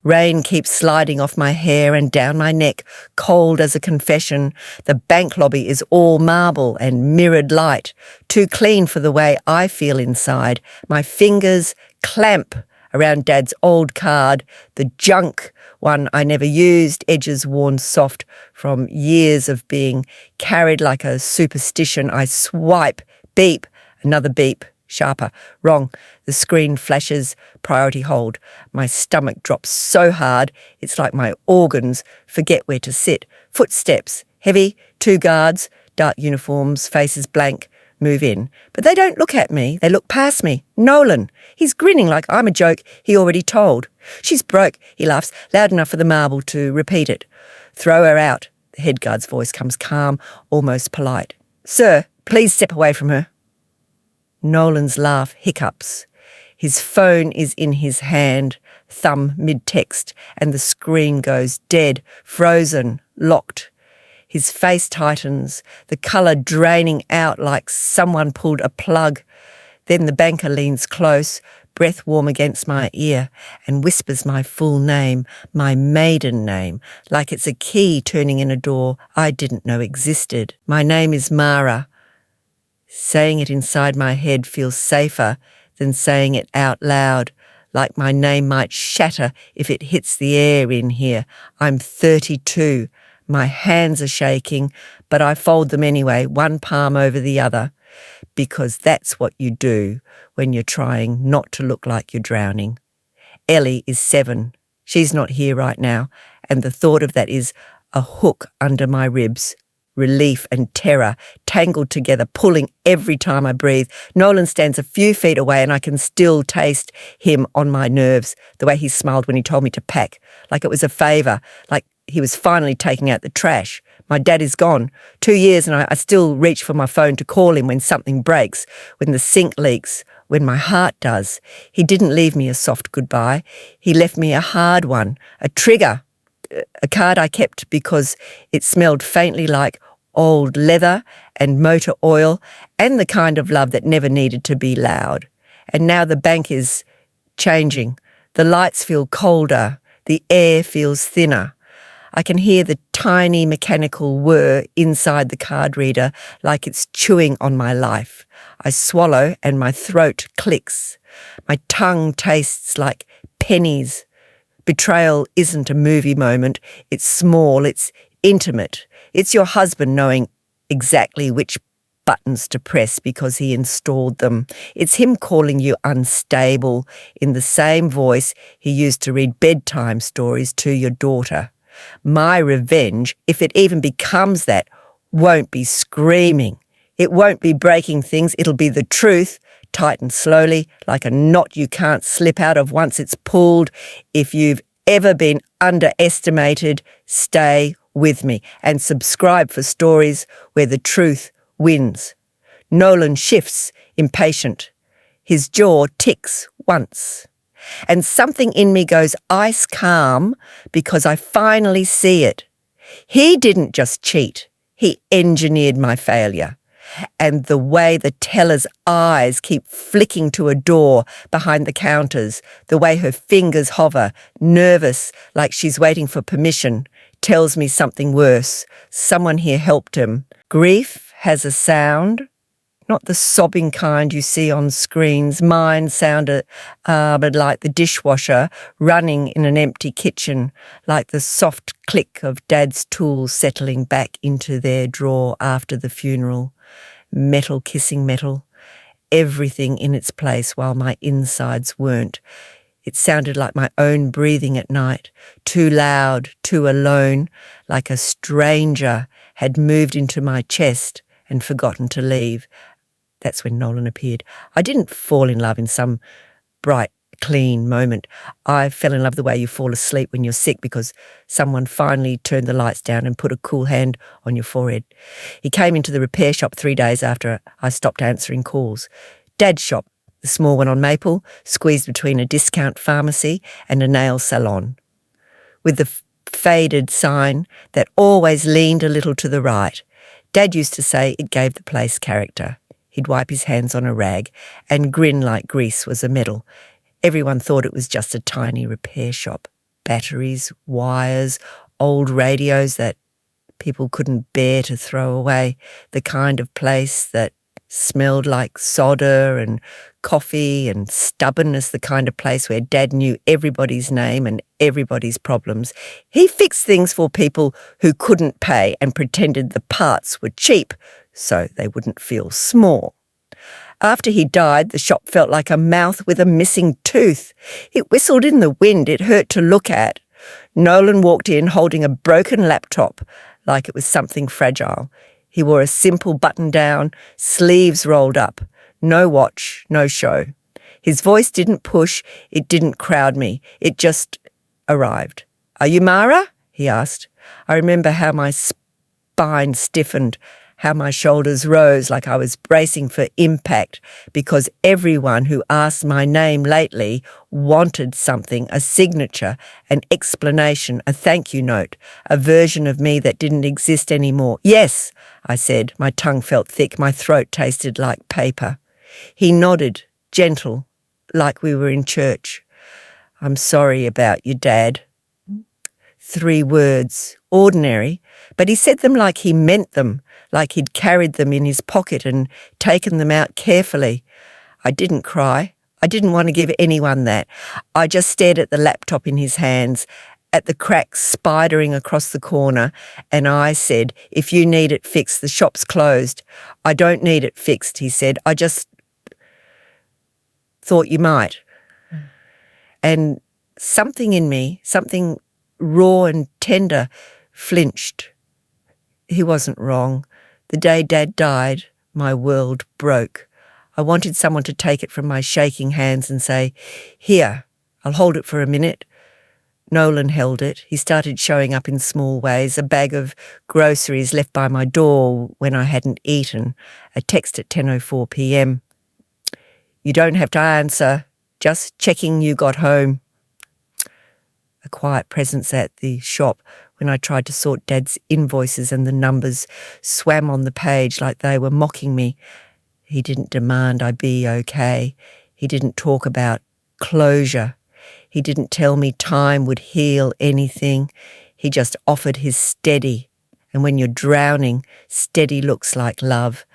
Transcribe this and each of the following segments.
Rain keeps sliding off my hair and down my neck, cold as a confession. The bank lobby is all marble and mirrored light, too clean for the way I feel inside. My fingers clamp around Dad's old card, the junk one I never used, edges worn soft from years of being carried like a superstition. I swipe, beep, another beep. Sharper. Wrong. The screen flashes, priority hold. My stomach drops so hard, it's like my organs forget where to sit. Footsteps. Heavy. 2 guards. Dark uniforms. Faces blank. Move in. But they don't look at me. They look past me. Nolan. He's grinning like I'm a joke he already told. She's broke, he laughs, loud enough for the marble to repeat it. Throw her out. The head guard's voice comes calm, almost polite. Sir, please step away from her. Nolan's laugh hiccups. His phone is in his hand, thumb mid-text, and the screen goes dead, frozen, locked. His face tightens, the colour draining out like someone pulled a plug. Then the banker leans close, breath warm against my ear, and whispers my full name, my maiden name, like it's a key turning in a door I didn't know existed. My name is Mara. Saying it inside my head feels safer than saying it out loud, like my name might shatter if it hits the air in here. I'm 32. My hands are shaking, but I fold them anyway, one palm over the other, because that's what you do when you're trying not to look like you're drowning. Ellie is 7. She's not here right now, and the thought of that is a hook under my ribs. Relief and terror tangled together, pulling every time I breathe. Nolan stands a few feet away and I can still taste him on my nerves, the way he smiled when he told me to pack, like it was a favour, like he was finally taking out the trash. My dad is gone. 2 years and I still reach for my phone to call him when something breaks, when the sink leaks, when my heart does. He didn't leave me a soft goodbye. He left me a hard one, a trigger, a card I kept because it smelled faintly like old leather and motor oil and the kind of love that never needed to be loud. And now the bank is changing. The lights feel colder. The air feels thinner. I can hear the tiny mechanical whir inside the card reader like it's chewing on my life. I swallow and my throat clicks. My tongue tastes like pennies. Betrayal isn't a movie moment. It's small. It's intimate. It's your husband knowing exactly which buttons to press because he installed them. It's him calling you unstable in the same voice he used to read bedtime stories to your daughter. My revenge, if it even becomes that, won't be screaming. It won't be breaking things. It'll be the truth, tightened slowly, like a knot you can't slip out of once it's pulled. If you've ever been underestimated, stay with me and subscribe for stories where the truth wins. Nolan shifts, impatient. His jaw ticks once. And something in me goes ice calm because I finally see it. He didn't just cheat. He engineered my failure. And the way the teller's eyes keep flicking to a door behind the counters, the way her fingers hover, nervous like she's waiting for permission, tells me something worse. Someone here helped him. Grief has a sound, not the sobbing kind you see on screens. Mine sounded like the dishwasher running in an empty kitchen, like the soft click of Dad's tools settling back into their drawer after the funeral. Metal kissing metal, everything in its place while my insides weren't. It sounded like my own breathing at night, too loud, too alone, like a stranger had moved into my chest and forgotten to leave. That's when Nolan appeared. I didn't fall in love in some bright, clean moment. I fell in love the way you fall asleep when you're sick because someone finally turned the lights down and put a cool hand on your forehead. He came into the repair shop 3 days after I stopped answering calls. Dad's shop, the small one on Maple, squeezed between a discount pharmacy and a nail salon, with the faded sign that always leaned a little to the right. Dad used to say it gave the place character. He'd wipe his hands on a rag and grin like grease was a medal. Everyone thought it was just a tiny repair shop. batteries, wires, old radios that people couldn't bear to throw away, the kind of place that smelled like soda and coffee and stubbornness, the kind of place where Dad knew everybody's name and everybody's problems. He fixed things for people who couldn't pay and pretended the parts were cheap so they wouldn't feel small. After he died, the shop felt like a mouth with a missing tooth. It whistled in the wind. It hurt to look at. Nolan walked in holding a broken laptop like it was something fragile. He wore a simple button-down, sleeves rolled up. No watch, no show. His voice didn't push, it didn't crowd me. It just arrived. "Are you Mara?" he asked. I remember how my spine stiffened, how my shoulders rose like I was bracing for impact, because everyone who asked my name lately wanted something, a signature, an explanation, a thank you note, a version of me that didn't exist anymore. "Yes," I said. My tongue felt thick, my throat tasted like paper. He nodded, gentle, like we were in church. "I'm sorry about your dad." 3 words, ordinary, but he said them like he meant them, like he'd carried them in his pocket and taken them out carefully. I didn't cry. I didn't want to give anyone that. I just stared at the laptop in his hands, at the cracks spidering across the corner, and I said, "If you need it fixed, the shop's closed." "I don't need it fixed," he said. "I just thought you might." And something in me, something raw and tender, flinched. He wasn't wrong. The day Dad died, my world broke. I wanted someone to take it from my shaking hands and say, "Here, I'll hold it for a minute." Nolan held it. He started showing up in small ways, a bag of groceries left by my door when I hadn't eaten, a text at 10:04 p.m. "You don't have to answer, just checking you got home." A quiet presence at the shop when I tried to sort Dad's invoices and the numbers swam on the page like they were mocking me. He didn't demand I be okay. He didn't talk about closure. He didn't tell me time would heal anything. He just offered his steady. And when you're drowning, steady looks like love.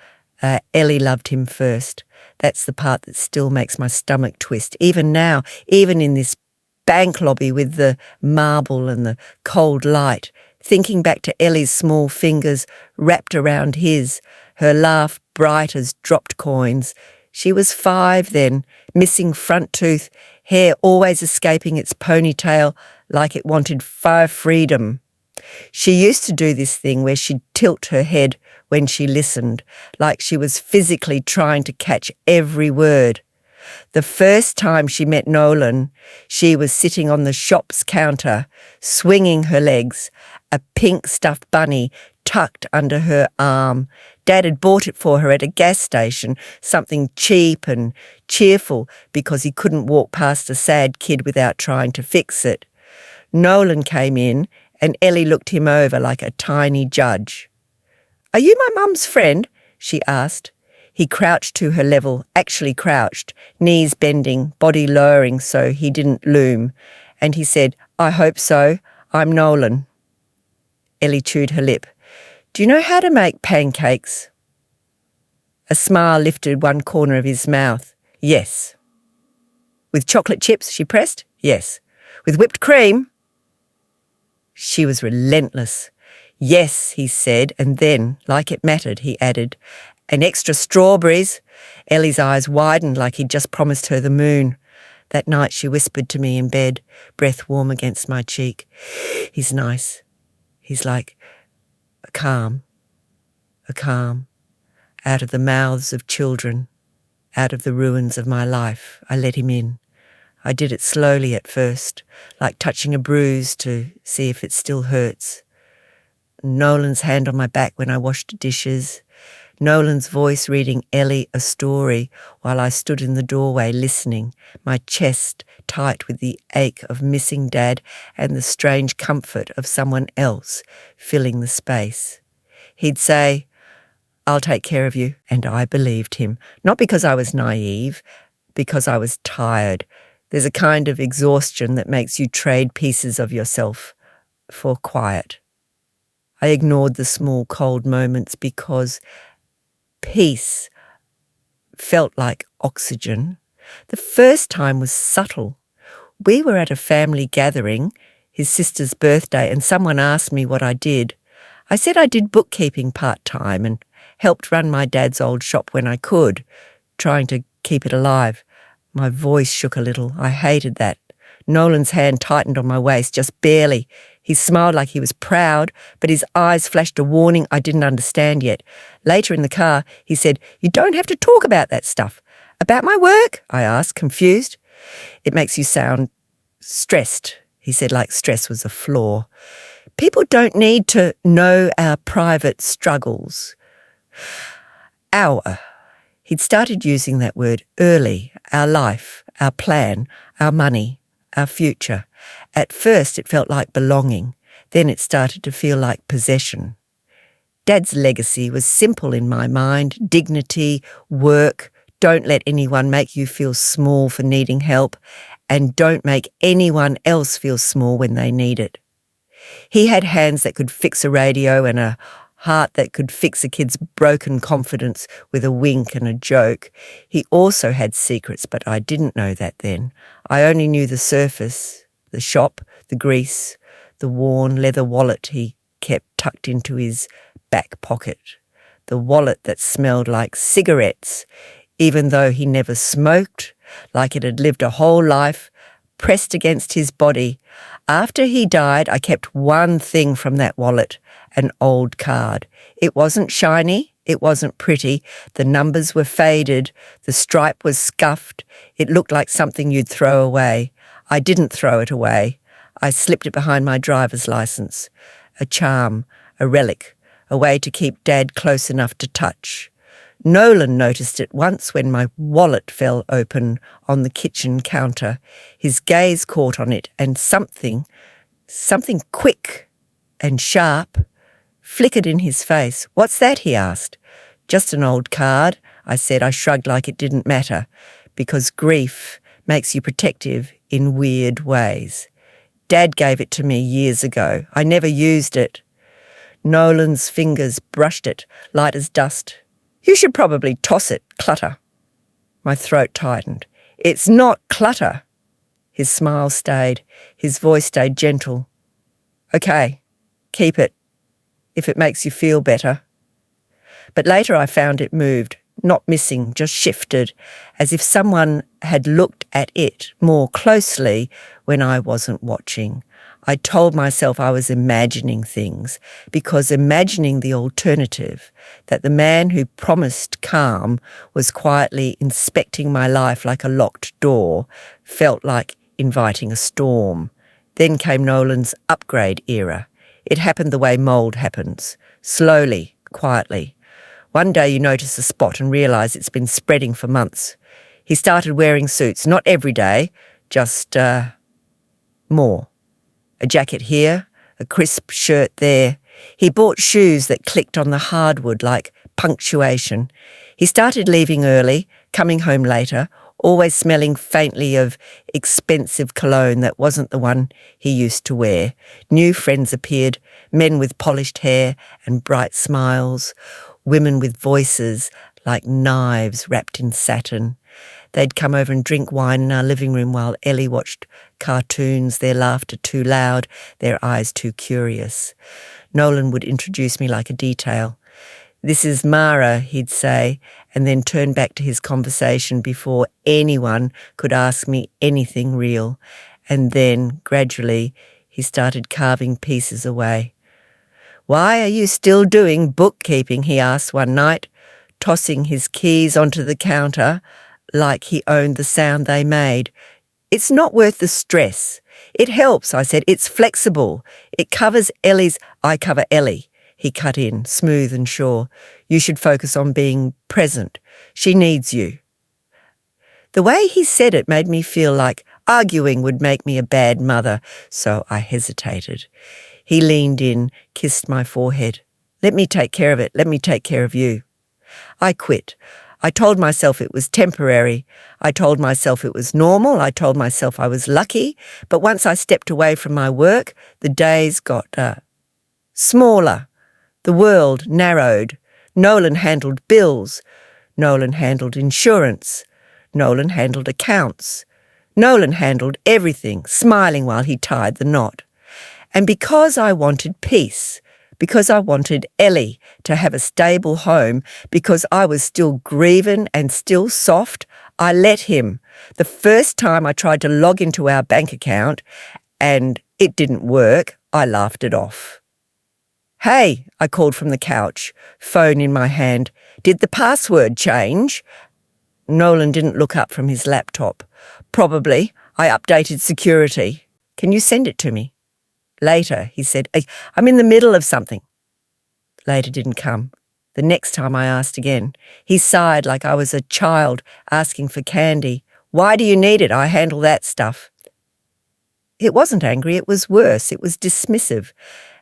Ellie loved him first. That's the part that still makes my stomach twist. Even now, even in this bank lobby with the marble and the cold light, thinking back to Ellie's small fingers wrapped around his, her laugh bright as dropped coins. She was 5 then, missing front tooth, hair always escaping its ponytail like it wanted freedom. She used to do this thing where she'd tilt her head when she listened, like she was physically trying to catch every word. The first time she met Nolan, she was sitting on the shop's counter, swinging her legs, a pink stuffed bunny tucked under her arm. Dad had bought it for her at a gas station, something cheap and cheerful because he couldn't walk past a sad kid without trying to fix it. Nolan came in and Ellie looked him over like a tiny judge. "Are you my mum's friend?" she asked. He crouched to her level, actually crouched, knees bending, body lowering so he didn't loom. And he said, "I hope so. I'm Nolan." Ellie chewed her lip. "Do you know how to make pancakes?" A smile lifted one corner of his mouth. "Yes." "With chocolate chips?" she pressed. "Yes." "With whipped cream?" She was relentless. "Yes," he said, and then, like it mattered, he added, "and extra strawberries." Ellie's eyes widened like he'd just promised her the moon. That night she whispered to me in bed, breath warm against my cheek. "He's nice. He's like a calm. Out of the mouths of children, out of the ruins of my life, I let him in. I did it slowly at first, like touching a bruise to see if it still hurts. Nolan's hand on my back when I washed dishes. Nolan's voice reading Ellie a story while I stood in the doorway listening, my chest tight with the ache of missing Dad and the strange comfort of someone else filling the space. He'd say, "I'll take care of you," and I believed him, not because I was naive, because I was tired, There's a kind of exhaustion that makes you trade pieces of yourself for quiet. I ignored the small, cold moments because peace felt like oxygen. The first time was subtle. We were at a family gathering, his sister's birthday, and someone asked me what I did. I said I did bookkeeping part-time and helped run my dad's old shop when I could, trying to keep it alive. My voice shook a little. I hated that. Nolan's hand tightened on my waist, just barely. He smiled like he was proud, but his eyes flashed a warning I didn't understand yet. Later in the car, he said, "You don't have to talk about that stuff." "About my work?" I asked, confused. "It makes you sound stressed," he said, like stress was a flaw. "People don't need to know our private struggles." He'd started using that word early. Our life, our plan, our money, our future. At first it felt like belonging. Then it started to feel like possession. Dad's legacy was simple in my mind. Dignity, work, don't let anyone make you feel small for needing help, and don't make anyone else feel small when they need it. He had hands that could fix a radio and a heart that could fix a kid's broken confidence with a wink and a joke. He also had secrets, but I didn't know that then. I only knew the surface, the shop, the grease, the worn leather wallet he kept tucked into his back pocket, the wallet that smelled like cigarettes, even though he never smoked, like it had lived a whole life, pressed against his body. After he died, I kept one thing from that wallet, an old card. It wasn't shiny, it wasn't pretty, the numbers were faded, the stripe was scuffed, it looked like something you'd throw away. I didn't throw it away. I slipped it behind my driver's license. A charm, a relic, a way to keep Dad close enough to touch. Nolan noticed it once when my wallet fell open on the kitchen counter. His gaze caught on it, and something quick and sharp flickered in his face. "What's that?" he asked. "Just an old card," I said. I shrugged like it didn't matter, because grief makes you protective in weird ways. Dad gave it to me years ago. I never used it. Nolan's fingers brushed it, light as dust. "You should probably toss it, clutter." My throat tightened. "It's not clutter." His smile stayed. His voice stayed gentle. "Okay, keep it, if it makes you feel better." But later I found it moved, not missing, just shifted, as if someone had looked at it more closely when I wasn't watching. I told myself I was imagining things, because imagining the alternative, that the man who promised calm was quietly inspecting my life like a locked door, felt like inviting a storm. Then came Nolan's upgrade era. It happened the way mould happens, slowly, quietly. One day you notice a spot and realise it's been spreading for months. He started wearing suits, not every day, just more. A jacket here, a crisp shirt there. He bought shoes that clicked on the hardwood like punctuation. He started leaving early, coming home later, always smelling faintly of expensive cologne that wasn't the one he used to wear. New friends appeared, men with polished hair and bright smiles, women with voices like knives wrapped in satin. They'd come over and drink wine in our living room while Ellie watched cartoons, their laughter too loud, their eyes too curious. Nolan would introduce me like a detail. "This is Mara," he'd say, and then turn back to his conversation before anyone could ask me anything real. And then, gradually, he started carving pieces away. "Why are you still doing bookkeeping?" he asked one night, tossing his keys onto the counter like he owned the sound they made. "It's not worth the stress." "It helps," I said. "It's flexible. It covers Ellie's—" "I cover Ellie," he cut in, smooth and sure. "You should focus on being present. She needs you." The way he said it made me feel like arguing would make me a bad mother, so I hesitated. He leaned in, kissed my forehead. "Let me take care of it. Let me take care of you." I quit. I told myself it was temporary. I told myself it was normal. I told myself I was lucky. But once I stepped away from my work, the days got smaller. The world narrowed. Nolan handled bills. Nolan handled insurance. Nolan handled accounts. Nolan handled everything, smiling while he tied the knot. And because I wanted peace, because I wanted Ellie to have a stable home, because I was still grieving and still soft, I let him. The first time I tried to log into our bank account and it didn't work, I laughed it off. "Hey," I called from the couch, phone in my hand. "Did the password change?" Nolan didn't look up from his laptop. "Probably. I updated security. Can you send it to me?" "Later," he said. "I'm in the middle of something." Later didn't come. The next time I asked again, he sighed like I was a child asking for candy. "Why do you need it? I handle that stuff." It wasn't angry, it was worse. It was dismissive.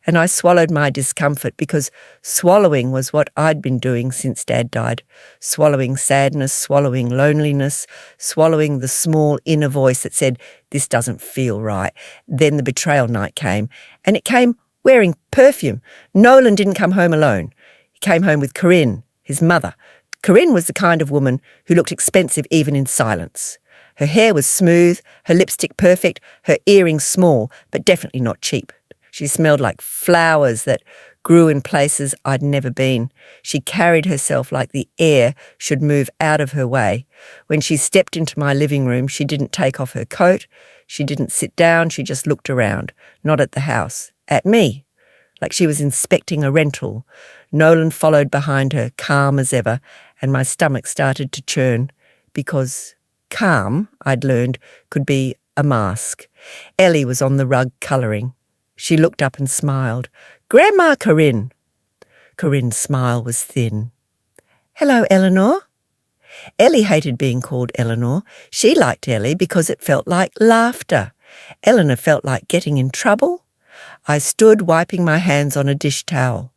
And I swallowed my discomfort because swallowing was what I'd been doing since Dad died. Swallowing sadness, swallowing loneliness, swallowing the small inner voice that said, "This doesn't feel right." Then the betrayal night came, and it came wearing perfume. Nolan didn't come home alone. He came home with Corinne, his mother. Corinne was the kind of woman who looked expensive even in silence. Her hair was smooth, her lipstick perfect, her earrings small, but definitely not cheap. She smelled like flowers that grew in places I'd never been. She carried herself like the air should move out of her way. When she stepped into my living room, she didn't take off her coat. She didn't sit down. She just looked around, not at the house, at me, like she was inspecting a rental. Nolan followed behind her, calm as ever, and my stomach started to churn because calm, I'd learned, could be a mask. Ellie was on the rug colouring. She looked up and smiled. "Grandma Corinne." Corinne's smile was thin. "Hello, Eleanor." Ellie hated being called Eleanor. She liked Ellie because it felt like laughter. Eleanor felt like getting in trouble. I stood wiping my hands on a dish towel.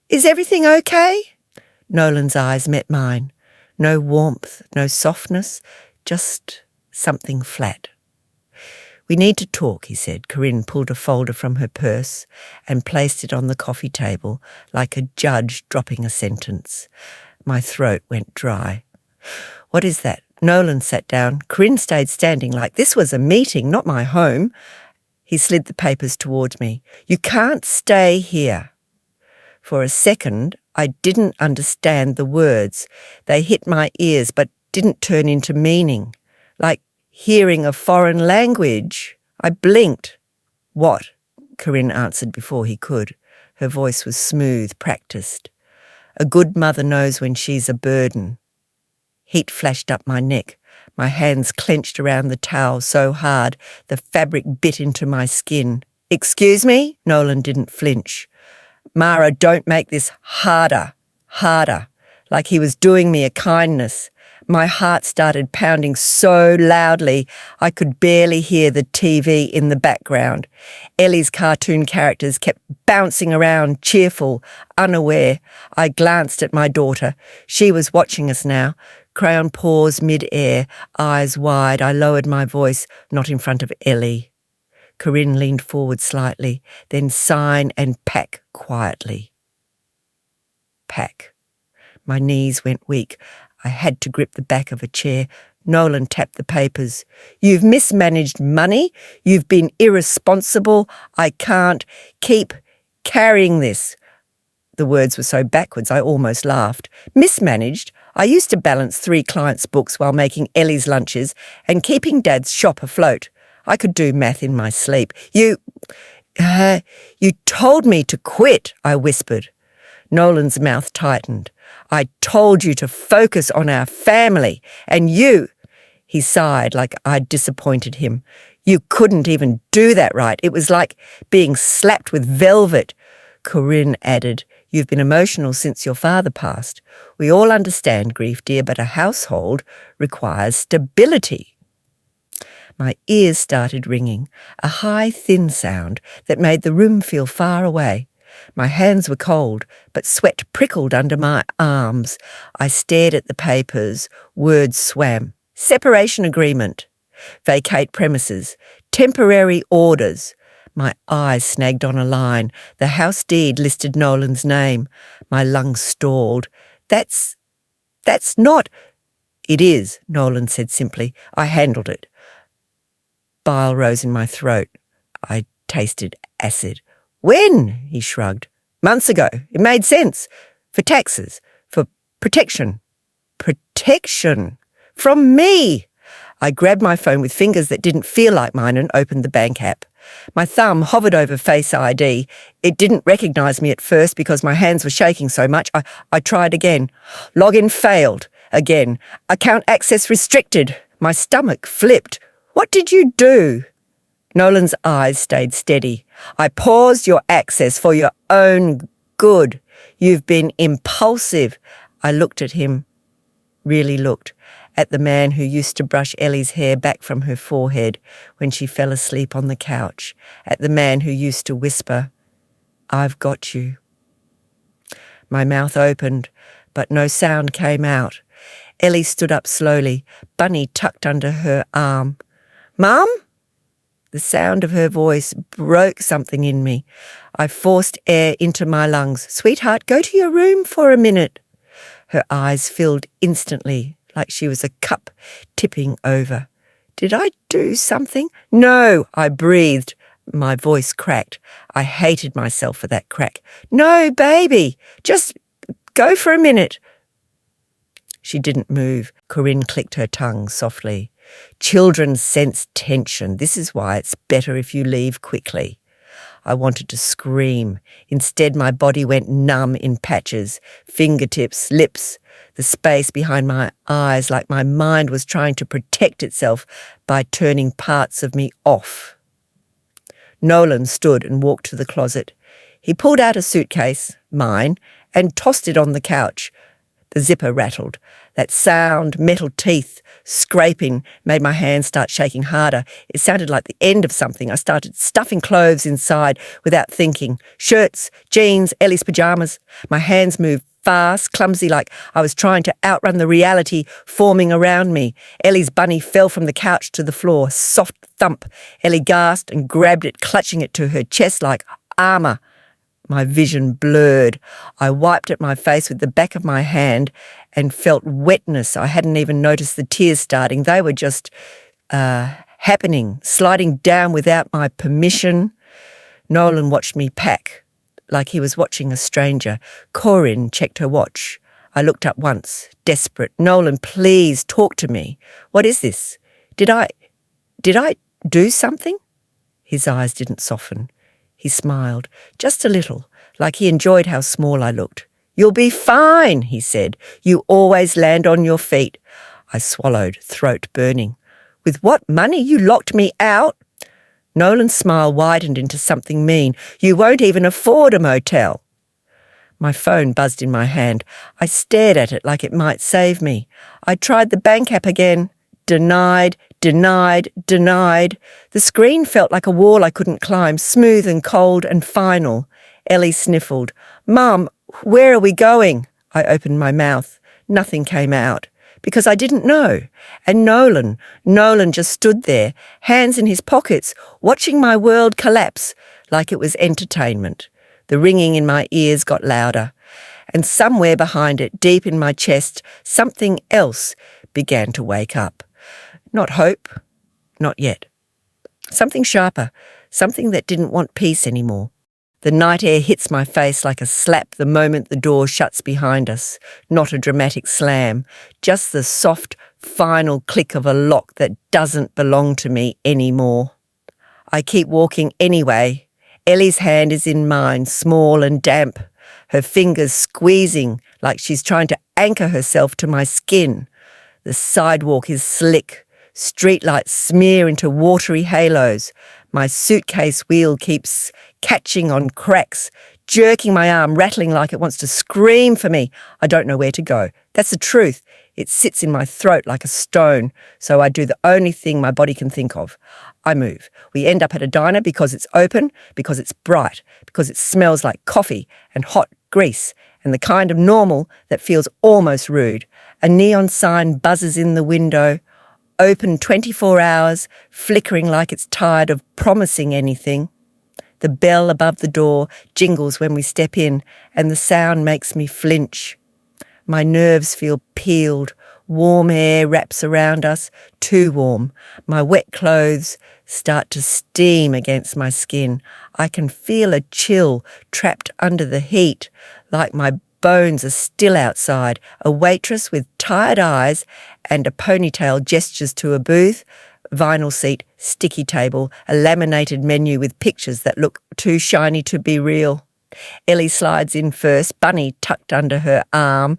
"Is everything okay?" Nolan's eyes met mine. No warmth, no softness, just something flat. "We need to talk," he said. Corinne pulled a folder from her purse and placed it on the coffee table like a judge dropping a sentence. My throat went dry. "What is that?" Nolan sat down. Corinne stayed standing like this was a meeting, not my home. He slid the papers towards me. "You can't stay here." For a second, I didn't understand the words. They hit my ears but didn't turn into meaning, like hearing a foreign language. I blinked. "What?" Corinne answered before he could. Her voice was smooth, practiced. "A good mother knows when she's a burden." Heat flashed up my neck. My hands clenched around the towel so hard the fabric bit into my skin. "Excuse me?" Nolan didn't flinch. "Mara, don't make this harder, like he was doing me a kindness." My heart started pounding so loudly I could barely hear the TV in the background. Ellie's cartoon characters kept bouncing around, cheerful, unaware. I glanced at my daughter. She was watching us now. Crayon paws mid-air, eyes wide. I lowered my voice, not in front of Ellie. Corinne leaned forward slightly, then sign and pack quietly. Pack. My knees went weak. I had to grip the back of a chair. Nolan tapped the papers. "You've mismanaged money. You've been irresponsible. I can't keep carrying this." The words were so backwards I almost laughed. Mismanaged? I used to balance 3 clients' books while making Ellie's lunches and keeping Dad's shop afloat. I could do math in my sleep. You told me to quit," I whispered. Nolan's mouth tightened. "I told you to focus on our family, and you—" He sighed like I'd disappointed him. "You couldn't even do that right. It was like being slapped with velvet." Corinne added, "You've been emotional since your father passed. We all understand grief, dear, but a household requires stability." My ears started ringing, a high, thin sound that made the room feel far away. My hands were cold, but sweat prickled under my arms. I stared at the papers. Words swam. Separation agreement. Vacate premises. Temporary orders. My eyes snagged on a line. The house deed listed Nolan's name. My lungs stalled. That's not... It is, Nolan said simply. I handled it. Bile rose in my throat. I tasted acid. When? He shrugged. Months ago. It made sense. For taxes. For protection. Protection? From me! I grabbed my phone with fingers that didn't feel like mine and opened the bank app. My thumb hovered over Face ID. It didn't recognise me at first because my hands were shaking so much. I tried again. Login failed. Again. Account access restricted. My stomach flipped. What did you do? Nolan's eyes stayed steady. I paused your access for your own good. You've been impulsive. I looked at him. Really looked. At the man who used to brush Ellie's hair back from her forehead when she fell asleep on the couch. At the man who used to whisper, I've got you. My mouth opened, but no sound came out. Ellie stood up slowly, Bunny tucked under her arm. Mum? The sound of her voice broke something in me. I forced air into my lungs. Sweetheart, go to your room for a minute. Her eyes filled instantly, like she was a cup tipping over. Did I do something? No, I breathed. My voice cracked. I hated myself for that crack. No, baby, just go for a minute. She didn't move. Corinne clicked her tongue softly. Children sense tension. This is why it's better if you leave quickly. I wanted to scream. Instead, my body went numb in patches, fingertips, lips, the space behind my eyes, like my mind was trying to protect itself by turning parts of me off. Nolan stood and walked to the closet. He pulled out a suitcase, mine, and tossed it on the couch. The zipper rattled. That sound, metal teeth, scraping, made my hands start shaking harder. It sounded like the end of something. I started stuffing clothes inside without thinking. Shirts, jeans, Ellie's pyjamas. My hands moved fast, clumsy, like I was trying to outrun the reality forming around me. Ellie's bunny fell from the couch to the floor. Soft thump. Ellie gasped and grabbed it, clutching it to her chest like armour. My vision blurred. I wiped at my face with the back of my hand and felt wetness. I hadn't even noticed the tears starting. They were just happening, sliding down without my permission. Nolan watched me pack, like he was watching a stranger. Corinne checked her watch. I looked up once, desperate. Nolan, please talk to me. What is this? Did I do something? His eyes didn't soften. He smiled, just a little, like he enjoyed how small I looked. You'll be fine, he said. You always land on your feet. I swallowed, throat burning. With what money? You locked me out? Nolan's smile widened into something mean. You won't even afford a motel. My phone buzzed in my hand. I stared at it like it might save me. I tried the bank app again. Denied, denied, denied. The screen felt like a wall I couldn't climb, smooth and cold and final. Ellie sniffled. Mum, where are we going? I opened my mouth. Nothing came out, because I didn't know. And Nolan just stood there, hands in his pockets, watching my world collapse like it was entertainment. The ringing in my ears got louder, and somewhere behind it, deep in my chest, something else began to wake up. Not hope, not yet. Something sharper, something that didn't want peace anymore. The night air hits my face like a slap the moment the door shuts behind us. Not a dramatic slam, just the soft, final click of a lock that doesn't belong to me anymore. I keep walking anyway. Ellie's hand is in mine, small and damp, her fingers squeezing like she's trying to anchor herself to my skin. The sidewalk is slick. Streetlights smear into watery halos. My suitcase wheel keeps catching on cracks, jerking my arm, rattling like it wants to scream for me. I don't know where to go. That's the truth. It sits in my throat like a stone, so I do the only thing my body can think of. I move. We end up at a diner because it's open, because it's bright, because it smells like coffee and hot grease, and the kind of normal that feels almost rude. A neon sign buzzes in the window, open 24 hours, flickering like it's tired of promising anything. The bell above the door jingles when we step in, and the sound makes me flinch. My nerves feel peeled. Warm air wraps around us, too warm. My wet clothes start to steam against my skin. I can feel a chill trapped under the heat, like my bones are still outside. A waitress with tired eyes and a ponytail gestures to a booth. Vinyl seat, sticky table, a laminated menu with pictures that look too shiny to be real. Ellie slides in first, Bunny tucked under her arm,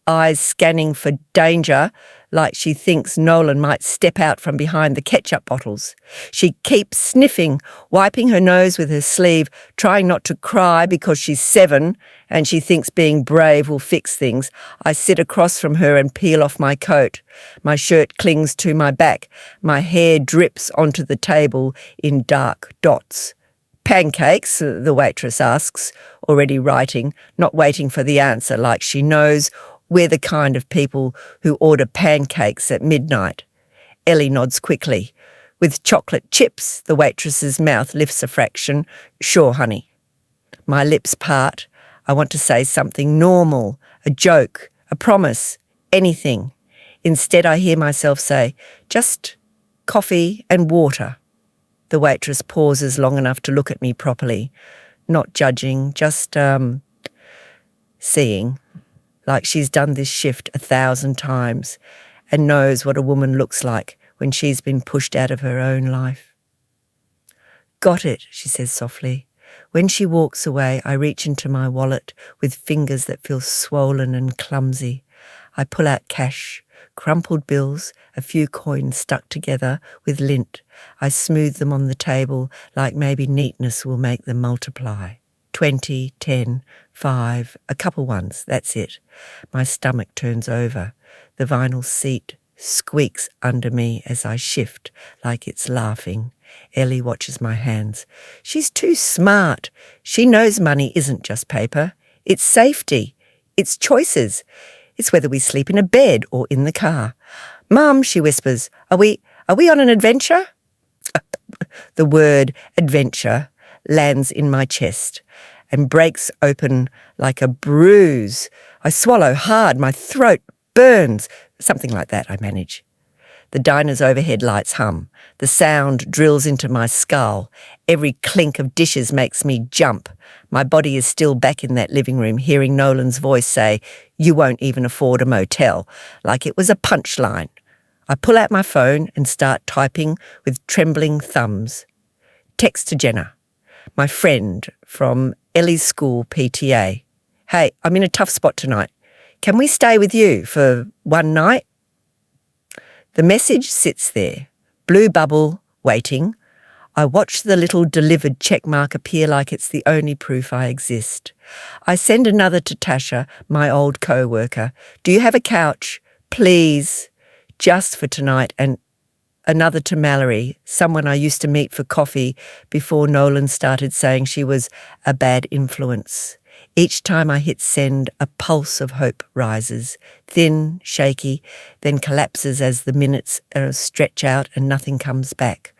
eyes scanning for danger, like she thinks Nolan might step out from behind the ketchup bottles. She keeps sniffing, wiping her nose with her sleeve, trying not to cry because she's 7 and she thinks being brave will fix things. I sit across from her and peel off my coat. My shirt clings to my back. My hair drips onto the table in dark dots. Pancakes, the waitress asks, already writing, not waiting for the answer, like she knows we're the kind of people who order pancakes at midnight. Ellie nods quickly. With chocolate chips, the waitress's mouth lifts a fraction. Sure, honey. My lips part. I want to say something normal, a joke, a promise, anything. Instead, I hear myself say, just coffee and water. The waitress pauses long enough to look at me properly, not judging, just seeing, like she's done this shift 1,000 times and knows what a woman looks like when she's been pushed out of her own life. Got it, she says softly. When she walks away, I reach into my wallet with fingers that feel swollen and clumsy. I pull out cash, crumpled bills, a few coins stuck together with lint. I smooth them on the table like maybe neatness will make them multiply. 20, 10, 5, a couple ones, that's it. My stomach turns over. The vinyl seat squeaks under me as I shift like it's laughing. Ellie watches my hands. She's too smart. She knows money isn't just paper. It's safety. It's choices. It's whether we sleep in a bed or in the car. Mum, she whispers, are we on an adventure? The word adventure lands in my chest and breaks open like a bruise. I swallow hard, my throat burns. Something like that, I manage. The diner's overhead lights hum. The sound drills into my skull. Every clink of dishes makes me jump. My body is still back in that living room, hearing Nolan's voice say, "You won't even afford a motel," like it was a punchline. I pull out my phone and start typing with trembling thumbs. Text to Jenna, my friend from Ellie's school PTA. Hey, I'm in a tough spot tonight. Can we stay with you for one night? The message sits there, blue bubble, waiting. I watch the little delivered checkmark appear like it's the only proof I exist. I send another to Tasha, my old co-worker. Do you have a couch? Please, just for tonight. And another to Mallory, someone I used to meet for coffee before Nolan started saying she was a bad influence. Each time I hit send, a pulse of hope rises, thin, shaky, then collapses as the minutes stretch out and nothing comes back.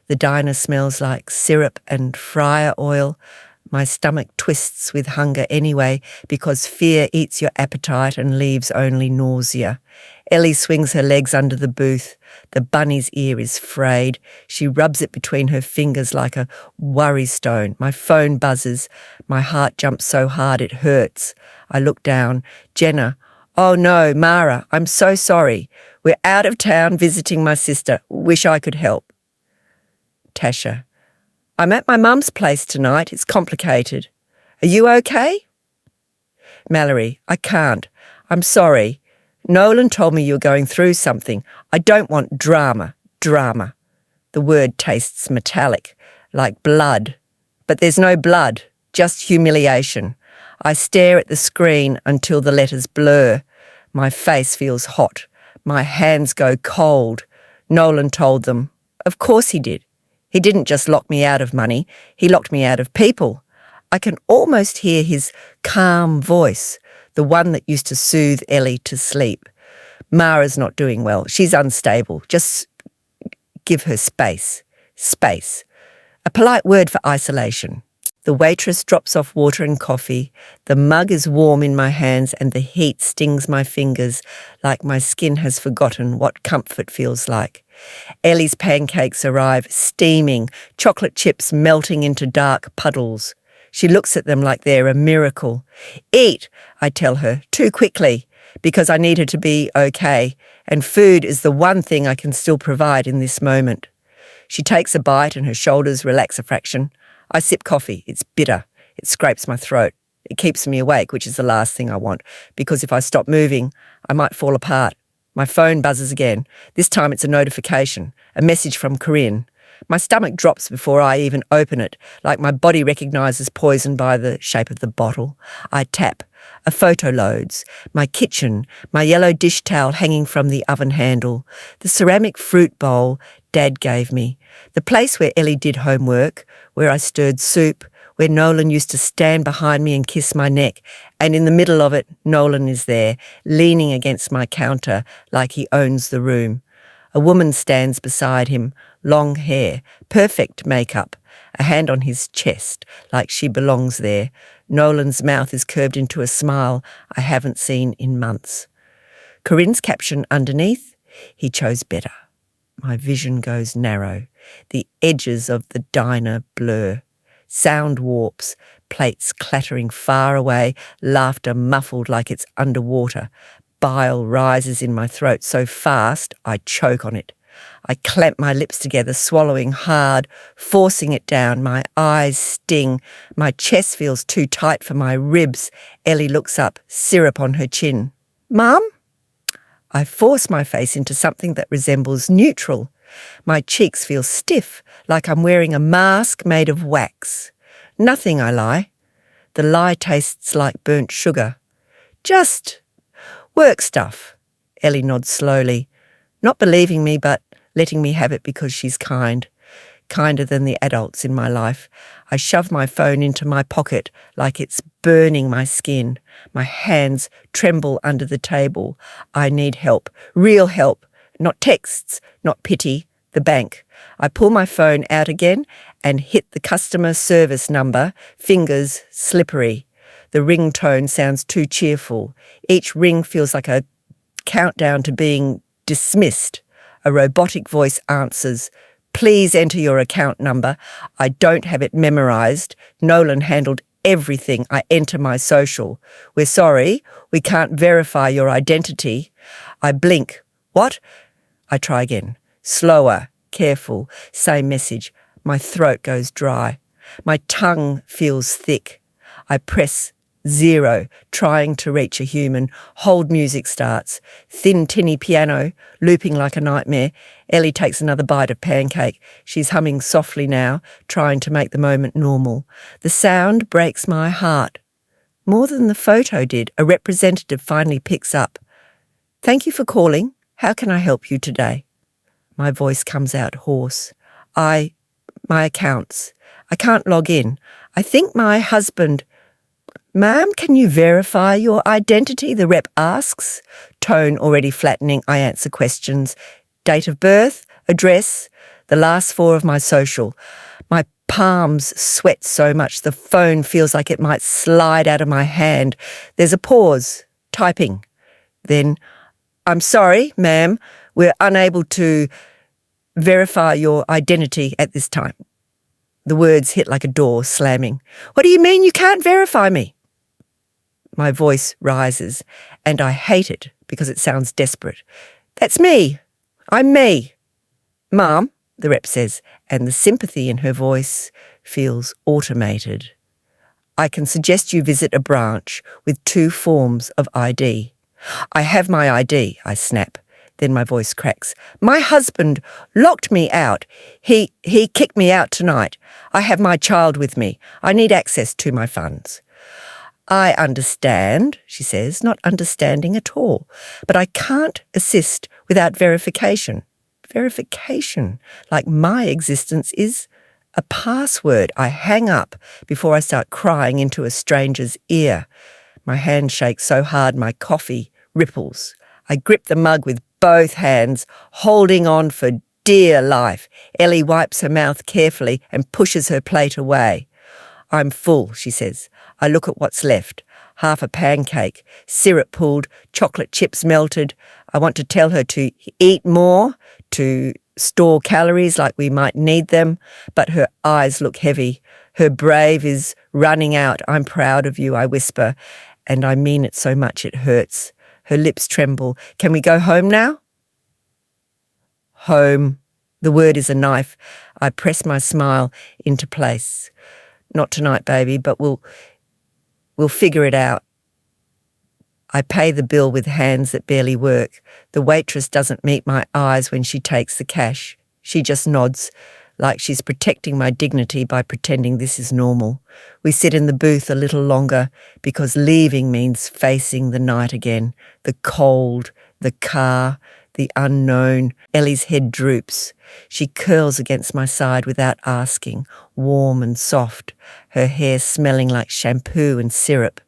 The diner smells like syrup and fryer oil. My stomach twists with hunger anyway because fear eats your appetite and leaves only nausea. Ellie swings her legs under the booth. The bunny's ear is frayed. She rubs it between her fingers like a worry stone. My phone buzzes. My heart jumps so hard it hurts. I look down. Jenna. Oh no, Mara, I'm so sorry. We're out of town visiting my sister. Wish I could help. Tasha. I'm at my mum's place tonight. It's complicated. Are you okay? Mallory. I can't. I'm sorry. Nolan told me you were going through something. I don't want drama. The word tastes metallic, like blood. But there's no blood, just humiliation. I stare at the screen until the letters blur. My face feels hot. My hands go cold. Nolan told them. Of course he did. He didn't just lock me out of money. He locked me out of people. I can almost hear his calm voice, the one that used to soothe Ellie to sleep. Mara's not doing well. She's unstable. Just give her space. Space. A polite word for isolation. The waitress drops off water and coffee. The mug is warm in my hands and the heat stings my fingers like my skin has forgotten what comfort feels like. Ellie's pancakes arrive, steaming, chocolate chips melting into dark puddles. She looks at them like they're a miracle. Eat, I tell her, too quickly, because I need her to be okay, and food is the one thing I can still provide in this moment. She takes a bite and her shoulders relax a fraction. I sip coffee. It's bitter. It scrapes my throat. It keeps me awake, which is the last thing I want, because if I stop moving, I might fall apart. My phone buzzes again. This time it's a notification, a message from Corinne. My stomach drops before I even open it, like my body recognises poison by the shape of the bottle. I tap. A photo loads. My kitchen, my yellow dish towel hanging from the oven handle, the ceramic fruit bowl Dad gave me, the place where Ellie did homework, where I stirred soup, where Nolan used to stand behind me and kiss my neck, and in the middle of it, Nolan is there, leaning against my counter like he owns the room. A woman stands beside him, long hair, perfect makeup, a hand on his chest, like she belongs there. Nolan's mouth is curved into a smile I haven't seen in months. Corinne's caption underneath, he chose better. My vision goes narrow. The edges of the diner blur. Sound warps, plates clattering far away, laughter muffled like it's underwater. Bile rises in my throat so fast I choke on it. I clamp my lips together, swallowing hard, forcing it down. My eyes sting. My chest feels too tight for my ribs. Ellie looks up, syrup on her chin. Mum? I force my face into something that resembles neutral. My cheeks feel stiff, like I'm wearing a mask made of wax. Nothing, I lie. The lie tastes like burnt sugar. Just work stuff. Ellie nods slowly, not believing me but letting me have it because she's kind. Kinder than the adults in my life. I shove my phone into my pocket like it's burning my skin. My hands tremble under the table. I need help, real help, not texts, not pity, the bank. I pull my phone out again and hit the customer service number, fingers slippery. The ringtone sounds too cheerful. Each ring feels like a countdown to being dismissed. A robotic voice answers, "Please enter your account number." I don't have it memorised. Nolan handled everything. I enter my social. "We're sorry, we can't verify your identity." I blink. "What?" I try again. Slower, careful, same message. My throat goes dry. My tongue feels thick. I press 0, trying to reach a human. Hold music starts. Thin, tinny piano, looping like a nightmare. Ellie takes another bite of pancake. She's humming softly now, trying to make the moment normal. The sound breaks my heart. More than the photo did, a representative finally picks up. "Thank you for calling. How can I help you today?" My voice comes out hoarse. My accounts. I can't log in. I think my husband... "Ma'am, can you verify your identity?" the rep asks. Tone already flattening, I answer questions. Date of birth, address, the last 4 of my social. My palms sweat so much the phone feels like it might slide out of my hand. There's a pause, typing. Then, "I'm sorry, ma'am, we're unable to verify your identity at this time." The words hit like a door slamming. "What do you mean you can't verify me?" My voice rises, and I hate it because it sounds desperate. "That's me. I'm me." "Ma'am," the rep says, and the sympathy in her voice feels automated. "I can suggest you visit a branch with 2 forms of ID." "I have my ID," I snap. Then my voice cracks. "My husband locked me out. He kicked me out tonight. I have my child with me. I need access to my funds." I understand, she says, not understanding at all, but I can't assist without verification. Verification, like my existence is a password. I hang up before I start crying into a stranger's ear. My hand shakes so hard my coffee ripples. I grip the mug with both hands, holding on for dear life. Ellie wipes her mouth carefully and pushes her plate away. I'm full, she says. I look at what's left. Half a pancake, syrup pulled, chocolate chips melted. I want to tell her to eat more, to store calories like we might need them, but her eyes look heavy. Her brave is running out. I'm proud of you, I whisper, and I mean it so much it hurts. Her lips tremble. Can we go home now? Home. The word is a knife. I press my smile into place. Not tonight, baby, but we'll figure it out. I pay the bill with hands that barely work. The waitress doesn't meet my eyes when she takes the cash. She just nods, like she's protecting my dignity by pretending this is normal. We sit in the booth a little longer because leaving means facing the night again. The cold, the car, the unknown. Ellie's head droops. She curls against my side without asking, warm and soft, her hair smelling like shampoo and syrup.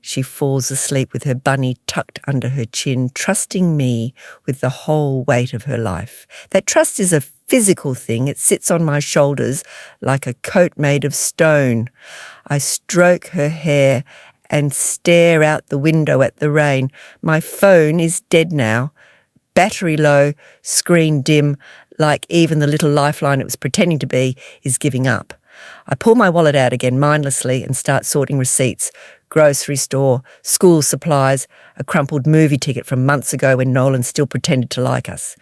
She falls asleep with her bunny tucked under her chin, trusting me with the whole weight of her life. That trust is a physical thing. It sits on my shoulders like a coat made of stone. I stroke her hair and stare out the window at the rain. My phone is dead now. Battery low, screen dim, like even the little lifeline it was pretending to be is giving up. I pull my wallet out again mindlessly and start sorting receipts. Grocery store, school supplies, a crumpled movie ticket from months ago when Nolan still pretended to like us.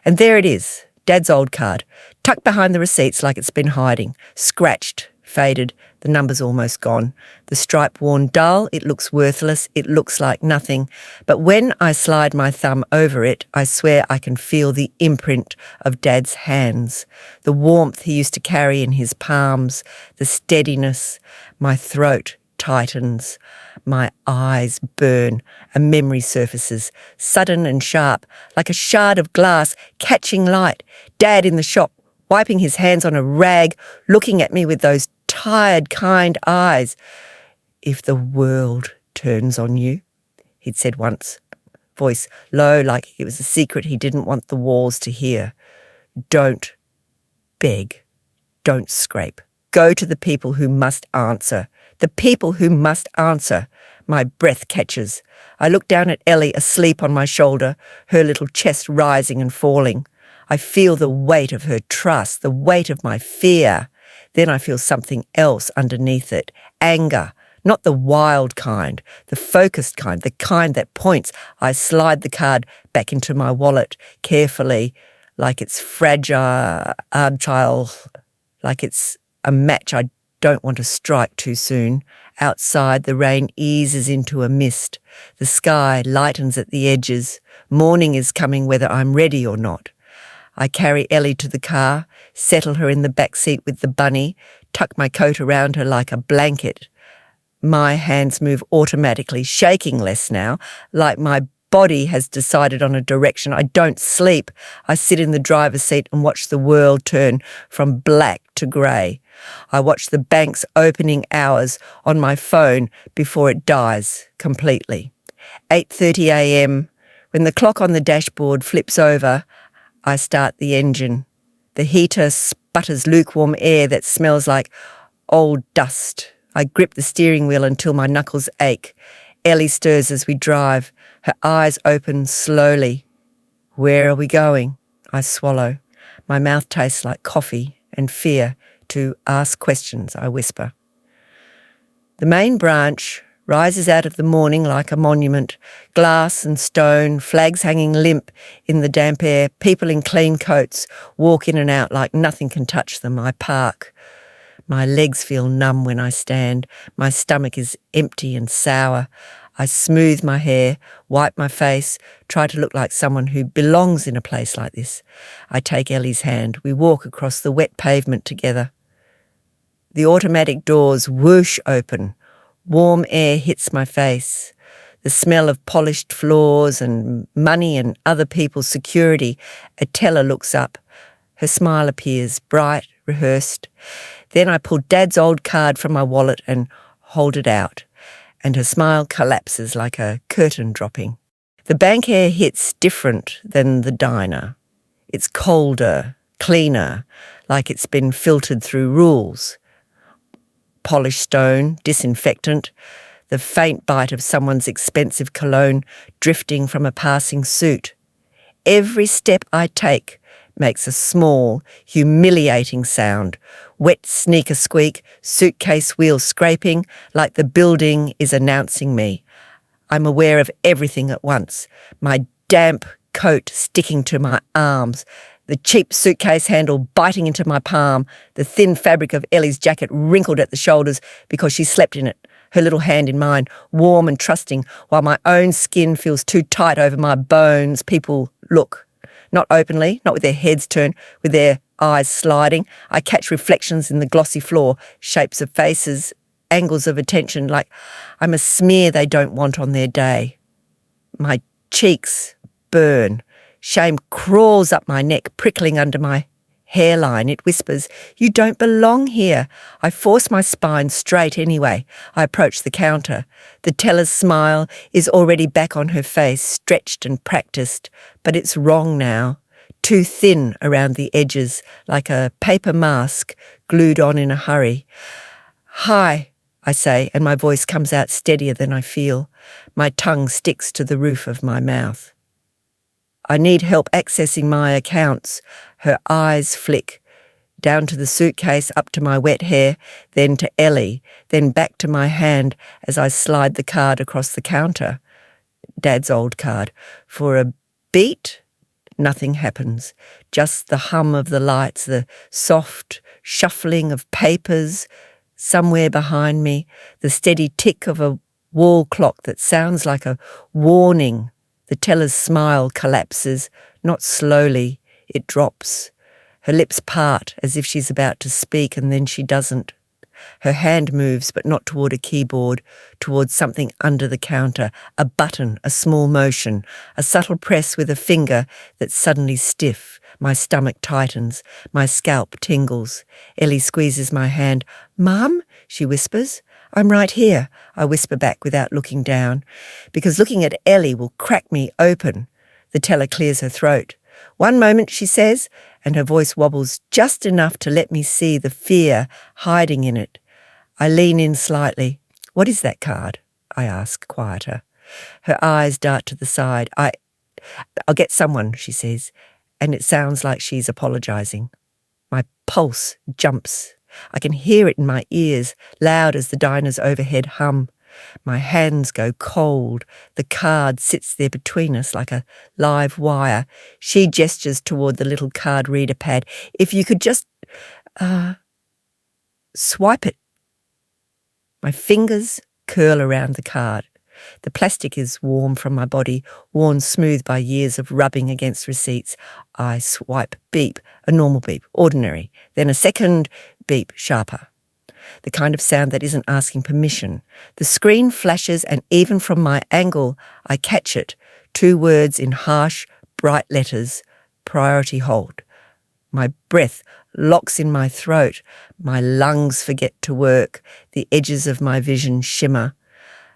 And there it is, Dad's old card, tucked behind the receipts like it's been hiding, scratched, faded, the number's almost gone. The stripe worn dull, it looks worthless, it looks like nothing. But when I slide my thumb over it, I swear I can feel the imprint of Dad's hands, the warmth he used to carry in his palms, the steadiness. My throat tightens, my eyes burn, a memory surfaces, sudden and sharp, like a shard of glass catching light. Dad in the shop, wiping his hands on a rag, looking at me with those tired, kind eyes. If the world turns on you, he'd said once, voice low like it was a secret he didn't want the walls to hear. Don't beg, don't scrape. Go to the people who must answer. The people who must answer. My breath catches. I look down at Ellie asleep on my shoulder, her little chest rising and falling. I feel the weight of her trust, the weight of my fear. Then I feel something else underneath it. Anger, not the wild kind, the focused kind, the kind that points. I slide the card back into my wallet carefully, like it's fragile, like it's a match I don't want to strike too soon. Outside, the rain eases into a mist. The sky lightens at the edges. Morning is coming whether I'm ready or not. I carry Ellie to the car, settle her in the back seat with the bunny, tuck my coat around her like a blanket. My hands move automatically, shaking less now, like my body has decided on a direction. I don't sleep. I sit in the driver's seat and watch the world turn from black to grey. I watch the bank's opening hours on my phone before it dies completely. 8:30 a.m. When the clock on the dashboard flips over, I start the engine. The heater sputters lukewarm air that smells like old dust. I grip the steering wheel until my knuckles ache. Ellie stirs as we drive. Her eyes open slowly. Where are we going? I swallow. My mouth tastes like coffee and fear. To ask questions, I whisper. The main branch rises out of the morning like a monument, glass and stone, flags hanging limp in the damp air, people in clean coats walk in and out like nothing can touch them. I park. My legs feel numb when I stand. My stomach is empty and sour. I smooth my hair, wipe my face, try to look like someone who belongs in a place like this. I take Ellie's hand. We walk across the wet pavement together. The automatic doors whoosh open. Warm air hits my face. The smell of polished floors and money and other people's security. A teller looks up. Her smile appears, bright, rehearsed. Then I pull Dad's old card from my wallet and hold it out, and her smile collapses like a curtain dropping. The bank air hits different than the diner. It's colder, cleaner, like it's been filtered through rules. Polished stone, disinfectant, the faint bite of someone's expensive cologne drifting from a passing suit. Every step I take makes a small, humiliating sound. Wet sneaker squeak, suitcase wheels scraping, like the building is announcing me. I'm aware of everything at once. My damp coat sticking to my arms, the cheap suitcase handle biting into my palm, the thin fabric of Ellie's jacket wrinkled at the shoulders because she slept in it, her little hand in mine, warm and trusting, while my own skin feels too tight over my bones. People look. Not openly, not with their heads turned, with their eyes sliding. I catch reflections in the glossy floor, shapes of faces, angles of attention, like I'm a smear they don't want on their day. My cheeks burn. Shame crawls up my neck, prickling under my hairline. It whispers, "You don't belong here." I force my spine straight anyway. I approach the counter. The teller's smile is already back on her face, stretched and practiced, but it's wrong now. Too thin around the edges, like a paper mask glued on in a hurry. "Hi," I say, and my voice comes out steadier than I feel. My tongue sticks to the roof of my mouth. "I need help accessing my accounts." Her eyes flick, down to the suitcase, up to my wet hair, then to Ellie, then back to my hand as I slide the card across the counter. Dad's old card. For a beat, nothing happens. Just the hum of the lights, the soft shuffling of papers. Somewhere behind me, the steady tick of a wall clock that sounds like a warning. The teller's smile collapses, not slowly, it drops. Her lips part as if she's about to speak, and then she doesn't. Her hand moves, but not toward a keyboard, towards something under the counter, a button, a small motion, a subtle press with a finger that's suddenly stiff. My stomach tightens, my scalp tingles. Ellie squeezes my hand. "Mum?" she whispers. "I'm right here," I whisper back without looking down, because looking at Ellie will crack me open. The teller clears her throat. "One moment," she says, and her voice wobbles just enough to let me see the fear hiding in it. I lean in slightly. "What is that card?" I ask, quieter. Her eyes dart to the side. I'll get someone," she says, and it sounds like she's apologising. My pulse jumps. I can hear it in my ears, loud as the diner's overhead hum. My hands go cold. The card sits there between us like a live wire. She gestures toward the little card reader pad. "If you could just, swipe it." My fingers curl around the card. The plastic is warm from my body, worn smooth by years of rubbing against receipts. I swipe, beep, a normal beep, ordinary. Then a second beep, sharper. The kind of sound that isn't asking permission. The screen flashes, and even from my angle, I catch it. 2 words in harsh, bright letters. Priority hold. My breath locks in my throat. My lungs forget to work. The edges of my vision shimmer.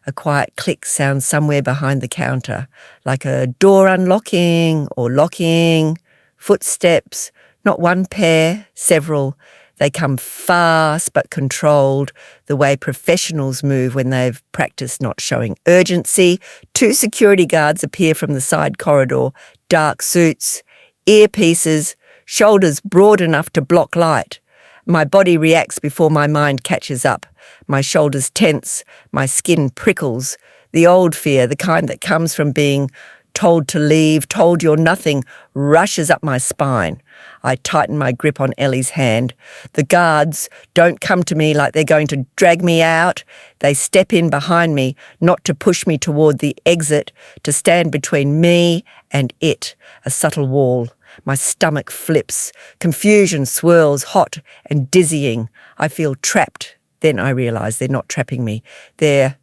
A quiet click sounds somewhere behind the counter, like a door unlocking or locking. Footsteps, not one pair, several. They come fast but controlled, the way professionals move when they've practiced not showing urgency. 2 security guards appear from the side corridor, dark suits, earpieces, shoulders broad enough to block light. My body reacts before my mind catches up. My shoulders tense, my skin prickles. The old fear, the kind that comes from being told to leave, told you're nothing, rushes up my spine. I tighten my grip on Ellie's hand. The guards don't come to me like they're going to drag me out. They step in behind me, not to push me toward the exit, to stand between me and it, a subtle wall. My stomach flips. Confusion swirls, hot and dizzying. I feel trapped Then I realise they're not trapping me. They're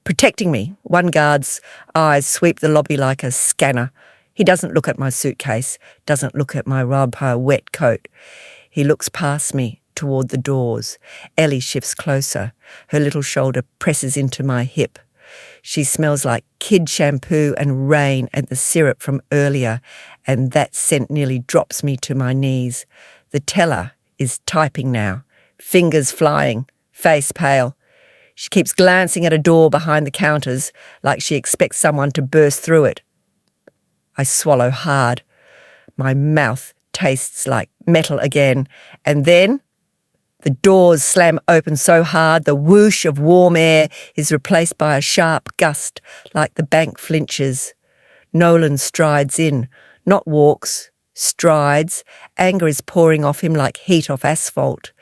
protecting me. One guard's eyes sweep the lobby like a scanner. He doesn't look at my suitcase, doesn't look at my rather wet coat. He looks past me toward the doors. Ellie shifts closer. Her little shoulder presses into my hip. She smells like kid shampoo and rain and the syrup from earlier, and that scent nearly drops me to my knees. The teller is typing now, fingers flying, face pale. She keeps glancing at a door behind the counters like she expects someone to burst through it. I swallow hard. My mouth tastes like metal again, and then the doors slam open so hard the whoosh of warm air is replaced by a sharp gust, like the bank flinches. Nolan strides in, not walks, strides. Anger is pouring off him like heat off asphalt.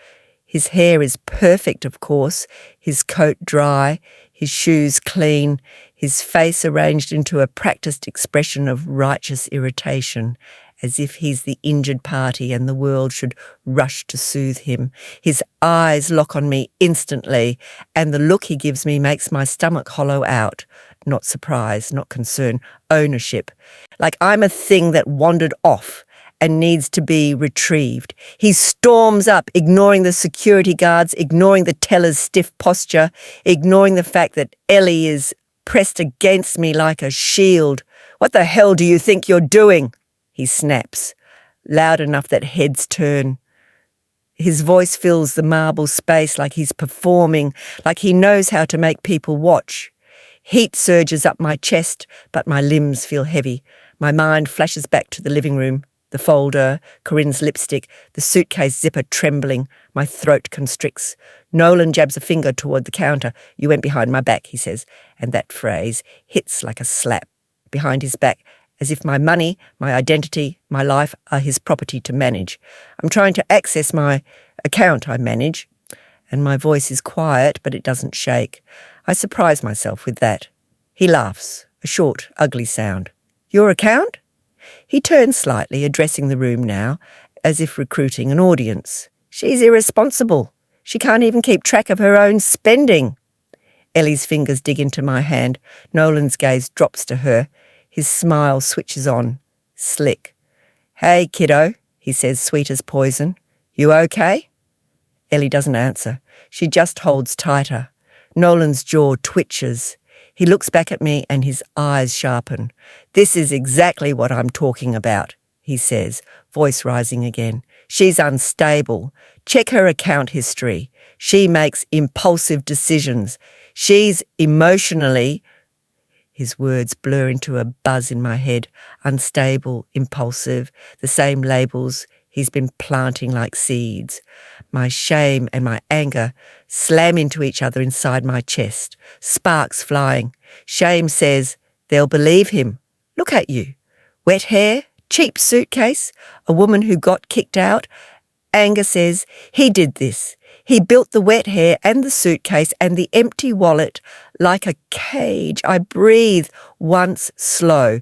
His hair is perfect, of course, his coat dry, his shoes clean, his face arranged into a practiced expression of righteous irritation, as if he's the injured party and the world should rush to soothe him. His eyes lock on me instantly, and the look he gives me makes my stomach hollow out. Not surprise, not concern, ownership. Like I'm a thing that wandered off and needs to be retrieved. He storms up, ignoring the security guards, ignoring the teller's stiff posture, ignoring the fact that Ellie is pressed against me like a shield. "What the hell do you think you're doing?" he snaps, loud enough that heads turn. His voice fills the marble space like he's performing, like he knows how to make people watch. Heat surges up my chest, but my limbs feel heavy. My mind flashes back to the living room, the folder, Corinne's lipstick, the suitcase zipper trembling. My throat constricts. Nolan jabs a finger toward the counter. "You went behind my back," he says, and that phrase hits like a slap. Behind his back, as if my money, my identity, my life are his property to manage. I'm trying to access my account I manage, and my voice is quiet, but it doesn't shake. I surprise myself with that. He laughs, a short, ugly sound. "Your account?" He turns slightly, addressing the room now, as if recruiting an audience. "She's irresponsible. She can't even keep track of her own spending." Ellie's fingers dig into my hand. Nolan's gaze drops to her. His smile switches on, slick. "Hey, kiddo," he says, sweet as poison. "You okay?" Ellie doesn't answer. She just holds tighter. Nolan's jaw twitches. He looks back at me and his eyes sharpen. "This is exactly what I'm talking about," he says, voice rising again. "She's unstable. Check her account history. She makes impulsive decisions. She's emotionally..." His words blur into a buzz in my head. Unstable, impulsive, the same labels he's been planting like seeds. My shame and my anger slam into each other inside my chest, sparks flying. Shame says, "They'll believe him. Look at you. Wet hair, cheap suitcase, a woman who got kicked out." Anger says, "He did this. He built the wet hair and the suitcase and the empty wallet like a cage." I breathe once slow,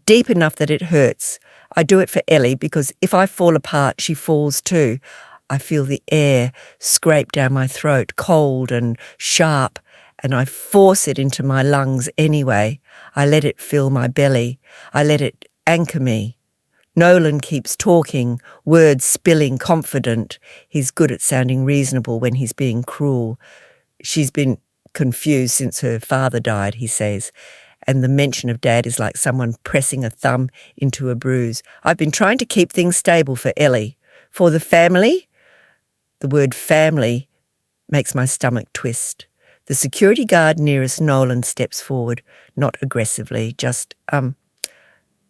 deep enough that it hurts. I do it for Ellie because if I fall apart, she falls too. I feel the air scrape down my throat, cold and sharp, and I force it into my lungs anyway. I let it fill my belly. I let it anchor me. Nolan keeps talking, words spilling, confident. He's good at sounding reasonable when he's being cruel. "She's been confused since her father died," he says, and the mention of Dad is like someone pressing a thumb into a bruise. "I've been trying to keep things stable for Ellie. For the family." The word family makes my stomach twist. The security guard nearest Nolan steps forward, not aggressively, just,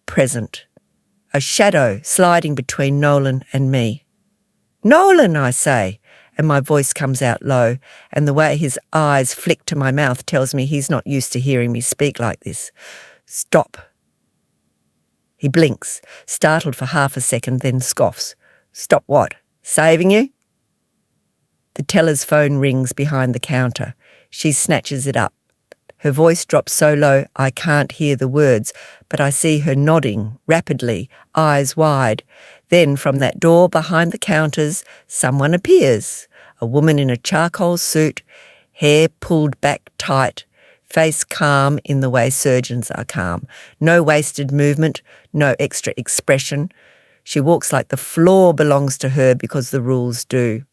present. A shadow sliding between Nolan and me. "Nolan," I say, and my voice comes out low, and the way his eyes flick to my mouth tells me he's not used to hearing me speak like this. "Stop." He blinks, startled for half a second, then scoffs. "Stop what? Saving you?" The teller's phone rings behind the counter. She snatches it up. Her voice drops so low I can't hear the words, but I see her nodding, rapidly, eyes wide. Then from that door behind the counters, someone appears. A woman in a charcoal suit, hair pulled back tight, face calm in the way surgeons are calm. No wasted movement, no extra expression. She walks like the floor belongs to her because the rules do.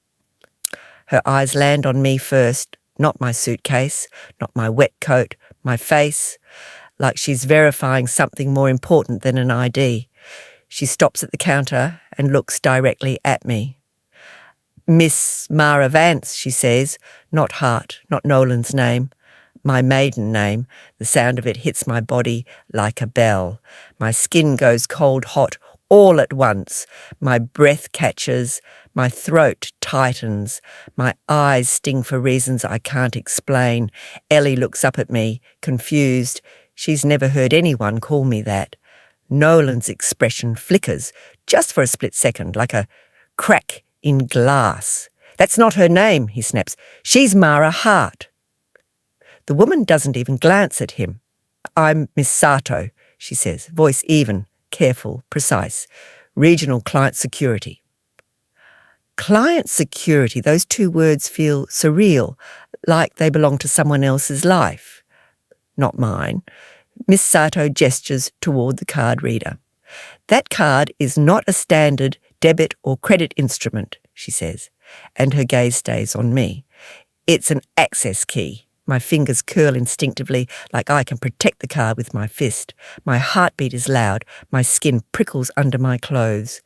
Her eyes land on me first, not my suitcase, not my wet coat, my face, like she's verifying something more important than an ID. She stops at the counter and looks directly at me. Miss Mara Vance, she says, not Hart, not Nolan's name. My maiden name. The sound of it hits my body like a bell. My skin goes cold hot all at once. My breath catches. My throat tightens. My eyes sting for reasons I can't explain. Ellie looks up at me, confused. She's never heard anyone call me that. Nolan's expression flickers, just for a split second, like a crack in glass. That's not her name, he snaps. She's Mara Hart. The woman doesn't even glance at him. I'm Miss Sato, she says, voice even, careful, precise. Regional client security. Client security, those two words feel surreal, like they belong to someone else's life. Not mine. Miss Sato gestures toward the card reader. That card is not a standard debit or credit instrument, she says, and her gaze stays on me. It's an access key. My fingers curl instinctively like I can protect the card with my fist. My heartbeat is loud. My skin prickles under my clothes.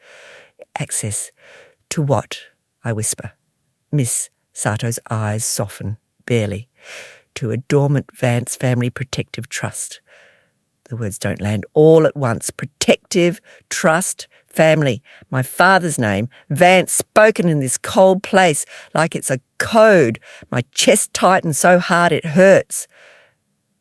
Access to what? I whisper. Miss Sato's eyes soften, barely. To a dormant Vance Family Protective Trust. The words don't land all at once. Protective, trust, family. My father's name, Vance, spoken in this cold place like it's a code. My chest tightens so hard it hurts.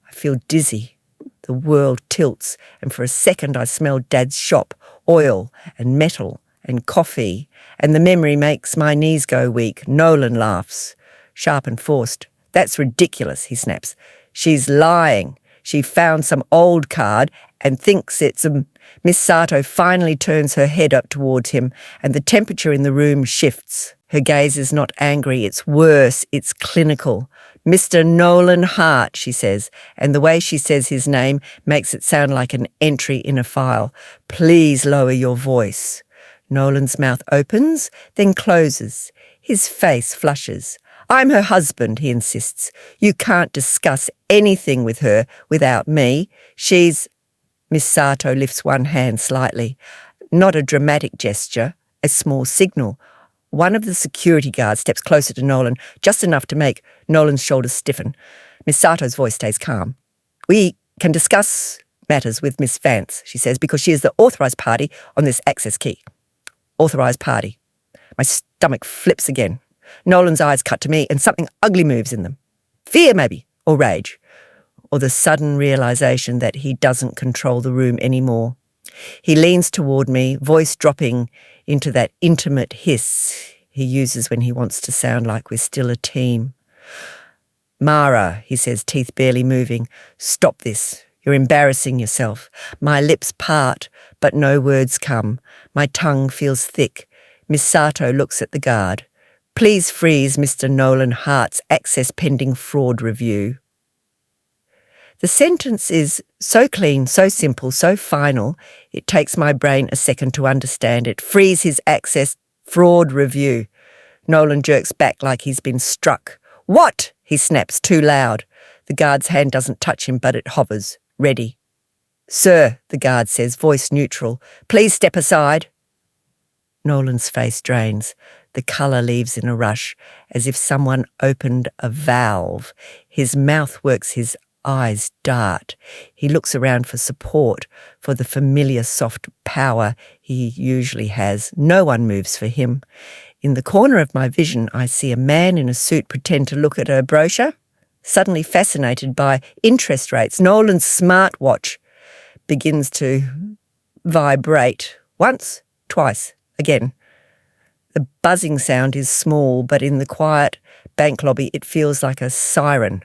I feel dizzy. The world tilts, and for a second I smell Dad's shop, oil and metal and coffee, and the memory makes my knees go weak. Nolan laughs, sharp and forced. That's ridiculous, he snaps. She's lying. She found some old card and thinks it's a... Miss Sato finally turns her head up towards him, and the temperature in the room shifts. Her gaze is not angry, it's worse, it's clinical. Mr. Nolan Hart, she says, and the way she says his name makes it sound like an entry in a file. Please lower your voice. Nolan's mouth opens, then closes. His face flushes. I'm her husband, he insists. You can't discuss anything with her without me. She's... Miss Sato lifts one hand slightly. Not a dramatic gesture, a small signal. One of the security guards steps closer to Nolan, just enough to make Nolan's shoulders stiffen. Miss Sato's voice stays calm. We can discuss matters with Miss Vance, she says, because she is the authorised party on this access key. Authorised party. My stomach flips again. Nolan's eyes cut to me, and something ugly moves in them. Fear, maybe, or rage. Or the sudden realisation that he doesn't control the room anymore. He leans toward me, voice dropping into that intimate hiss he uses when he wants to sound like we're still a team. Mara, he says, teeth barely moving, stop this. You're embarrassing yourself. My lips part, but no words come. My tongue feels thick. Miss Sato looks at the guard. Please freeze Mr. Nolan Hart's access pending fraud review. The sentence is so clean, so simple, so final, it takes my brain a second to understand it. Freeze his access, fraud review. Nolan jerks back like he's been struck. What? He snaps, too loud. The guard's hand doesn't touch him, but it hovers, ready. Sir, the guard says, voice neutral, please step aside. Nolan's face drains. The colour leaves in a rush, as if someone opened a valve. His mouth works, his eyes dart. He looks around for support, for the familiar soft power he usually has. No one moves for him. In the corner of my vision, I see a man in a suit pretend to look at a brochure, suddenly fascinated by interest rates. Nolan's smartwatch begins to vibrate. Once, twice, again. The buzzing sound is small, but in the quiet bank lobby it feels like a siren.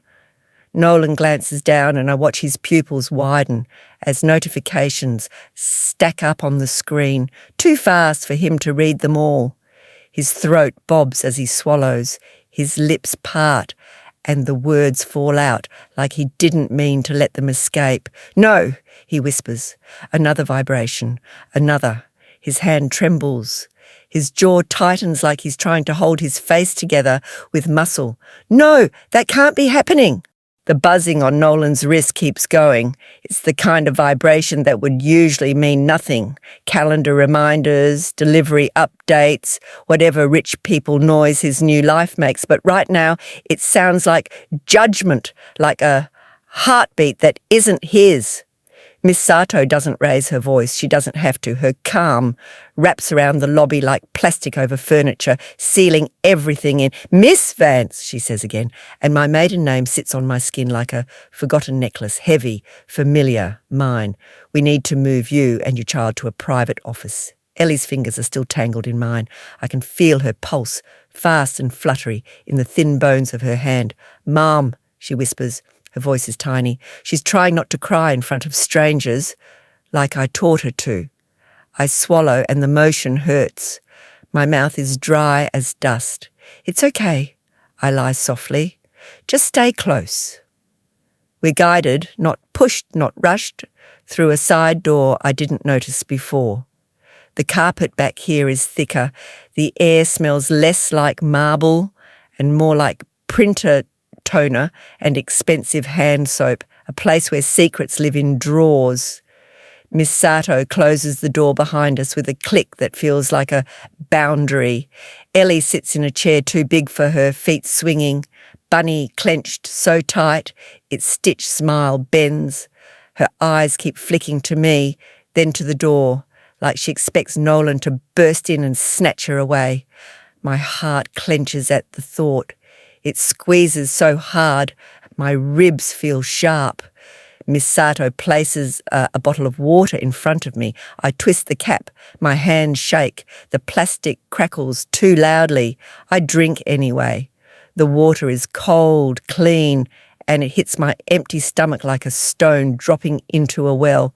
Nolan glances down and I watch his pupils widen as notifications stack up on the screen, too fast for him to read them all. His throat bobs as he swallows. His lips part, and the words fall out like he didn't mean to let them escape. "No," he whispers. Another vibration. Another. His hand trembles. His jaw tightens like he's trying to hold his face together with muscle. "No, that can't be happening." The buzzing on Nolan's wrist keeps going. It's the kind of vibration that would usually mean nothing. Calendar reminders, delivery updates, whatever rich people noise his new life makes. But right now, it sounds like judgment, like a heartbeat that isn't his. Miss Sato doesn't raise her voice. She doesn't have to. Her calm wraps around the lobby like plastic over furniture, sealing everything in. "Miss Vance," she says again, and my maiden name sits on my skin like a forgotten necklace, heavy, familiar, mine. "We need to move you and your child to a private office." Ellie's fingers are still tangled in mine. I can feel her pulse, fast and fluttery, in the thin bones of her hand. "Mom," she whispers. Her voice is tiny. She's trying not to cry in front of strangers, like I taught her to. I swallow and the motion hurts. My mouth is dry as dust. "It's okay," I lie softly. "Just stay close." We're guided, not pushed, not rushed, through a side door I didn't notice before. The carpet back here is thicker. The air smells less like marble and more like printer toner and expensive hand soap, a place where secrets live in drawers. Miss Sato closes the door behind us with a click that feels like a boundary. Ellie sits in a chair too big for her, feet swinging, bunny clenched so tight, its stitched smile bends. Her eyes keep flicking to me, then to the door, like she expects Nolan to burst in and snatch her away. My heart clenches at the thought. It squeezes so hard, my ribs feel sharp. Miss Sato places a bottle of water in front of me. I twist the cap. My hands shake. The plastic crackles too loudly. I drink anyway. The water is cold, clean, and it hits my empty stomach like a stone dropping into a well.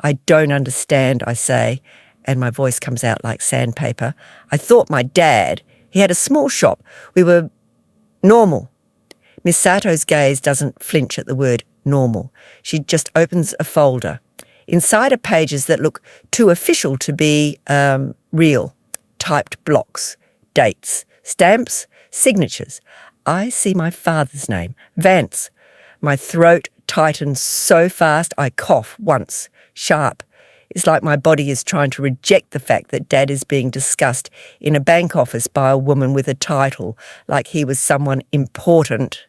"I don't understand," I say, and my voice comes out like sandpaper. "I thought my dad, he had a small shop. We were normal." Miss Sato's gaze doesn't flinch at the word normal. She just opens a folder. Inside are pages that look too official to be real. Typed blocks, dates, stamps, signatures. I see my father's name, Vance. My throat tightens so fast I cough once, sharp. It's like my body is trying to reject the fact that Dad is being discussed in a bank office by a woman with a title, like he was someone important.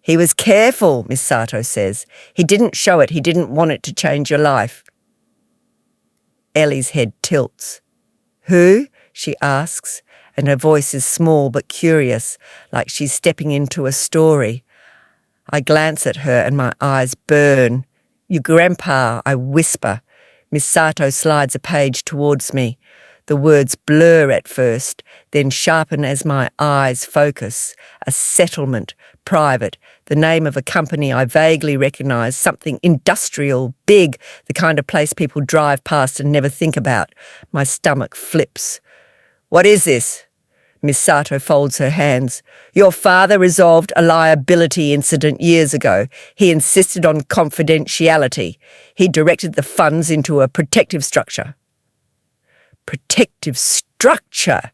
"He was careful," Miss Sato says. "He didn't show it. He didn't want it to change your life." Ellie's head tilts. "Who?" she asks, and her voice is small but curious, like she's stepping into a story. I glance at her and my eyes burn. "Your grandpa," I whisper. Miss Sato slides a page towards me. The words blur at first, then sharpen as my eyes focus. A settlement, private, the name of a company I vaguely recognise, something industrial, big, the kind of place people drive past and never think about. My stomach flips. "What is this?" Miss Sato folds her hands. "Your father resolved a liability incident years ago. He insisted on confidentiality. He directed the funds into a protective structure." Protective structure!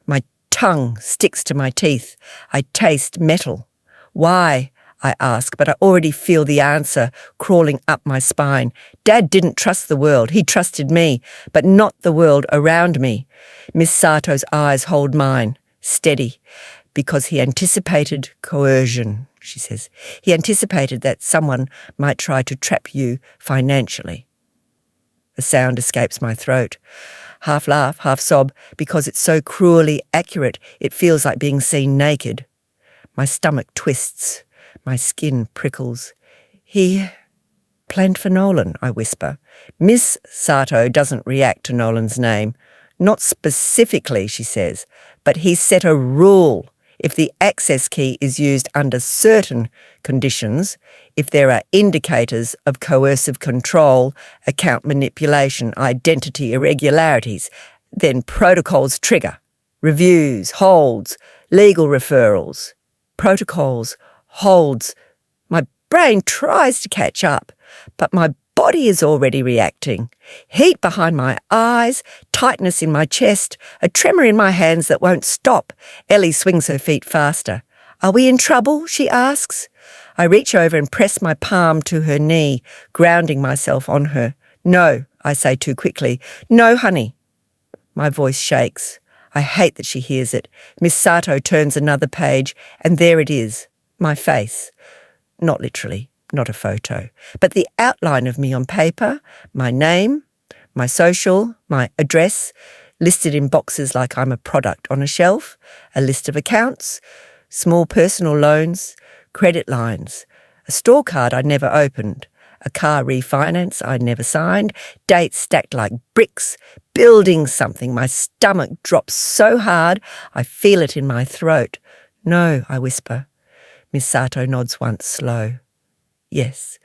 My tongue sticks to my teeth. I taste metal. "Why?" I ask, but I already feel the answer crawling up my spine. Dad didn't trust the world. He trusted me, but not the world around me. Miss Sato's eyes hold mine, steady, because he anticipated coercion, she says. He anticipated that someone might try to trap you financially. A sound escapes my throat. Half laugh, half sob, because it's so cruelly accurate it feels like being seen naked. My stomach twists. My skin prickles. "He planned for Nolan," I whisper. Miss Sato doesn't react to Nolan's name. "Not specifically," she says, "but he set a rule. If the access key is used under certain conditions, if there are indicators of coercive control, account manipulation, identity irregularities, then protocols trigger." Reviews, holds, legal referrals, protocols, holds. My brain tries to catch up, but my body is already reacting. Heat behind my eyes, tightness in my chest, a tremor in my hands that won't stop. Ellie swings her feet faster. "Are we in trouble?" she asks. I reach over and press my palm to her knee, grounding myself on her. "No," I say too quickly. "No, honey." My voice shakes. I hate that she hears it. Miss Sato turns another page, and there it is, my face. Not literally, not a photo, but the outline of me on paper, my name, my social, my address, listed in boxes like I'm a product on a shelf, a list of accounts, small personal loans, credit lines, a store card I never opened, a car refinance I never signed, dates stacked like bricks, building something. My stomach drops so hard I feel it in my throat. "No," I whisper. Miss Sato nods once, slow. "Yes."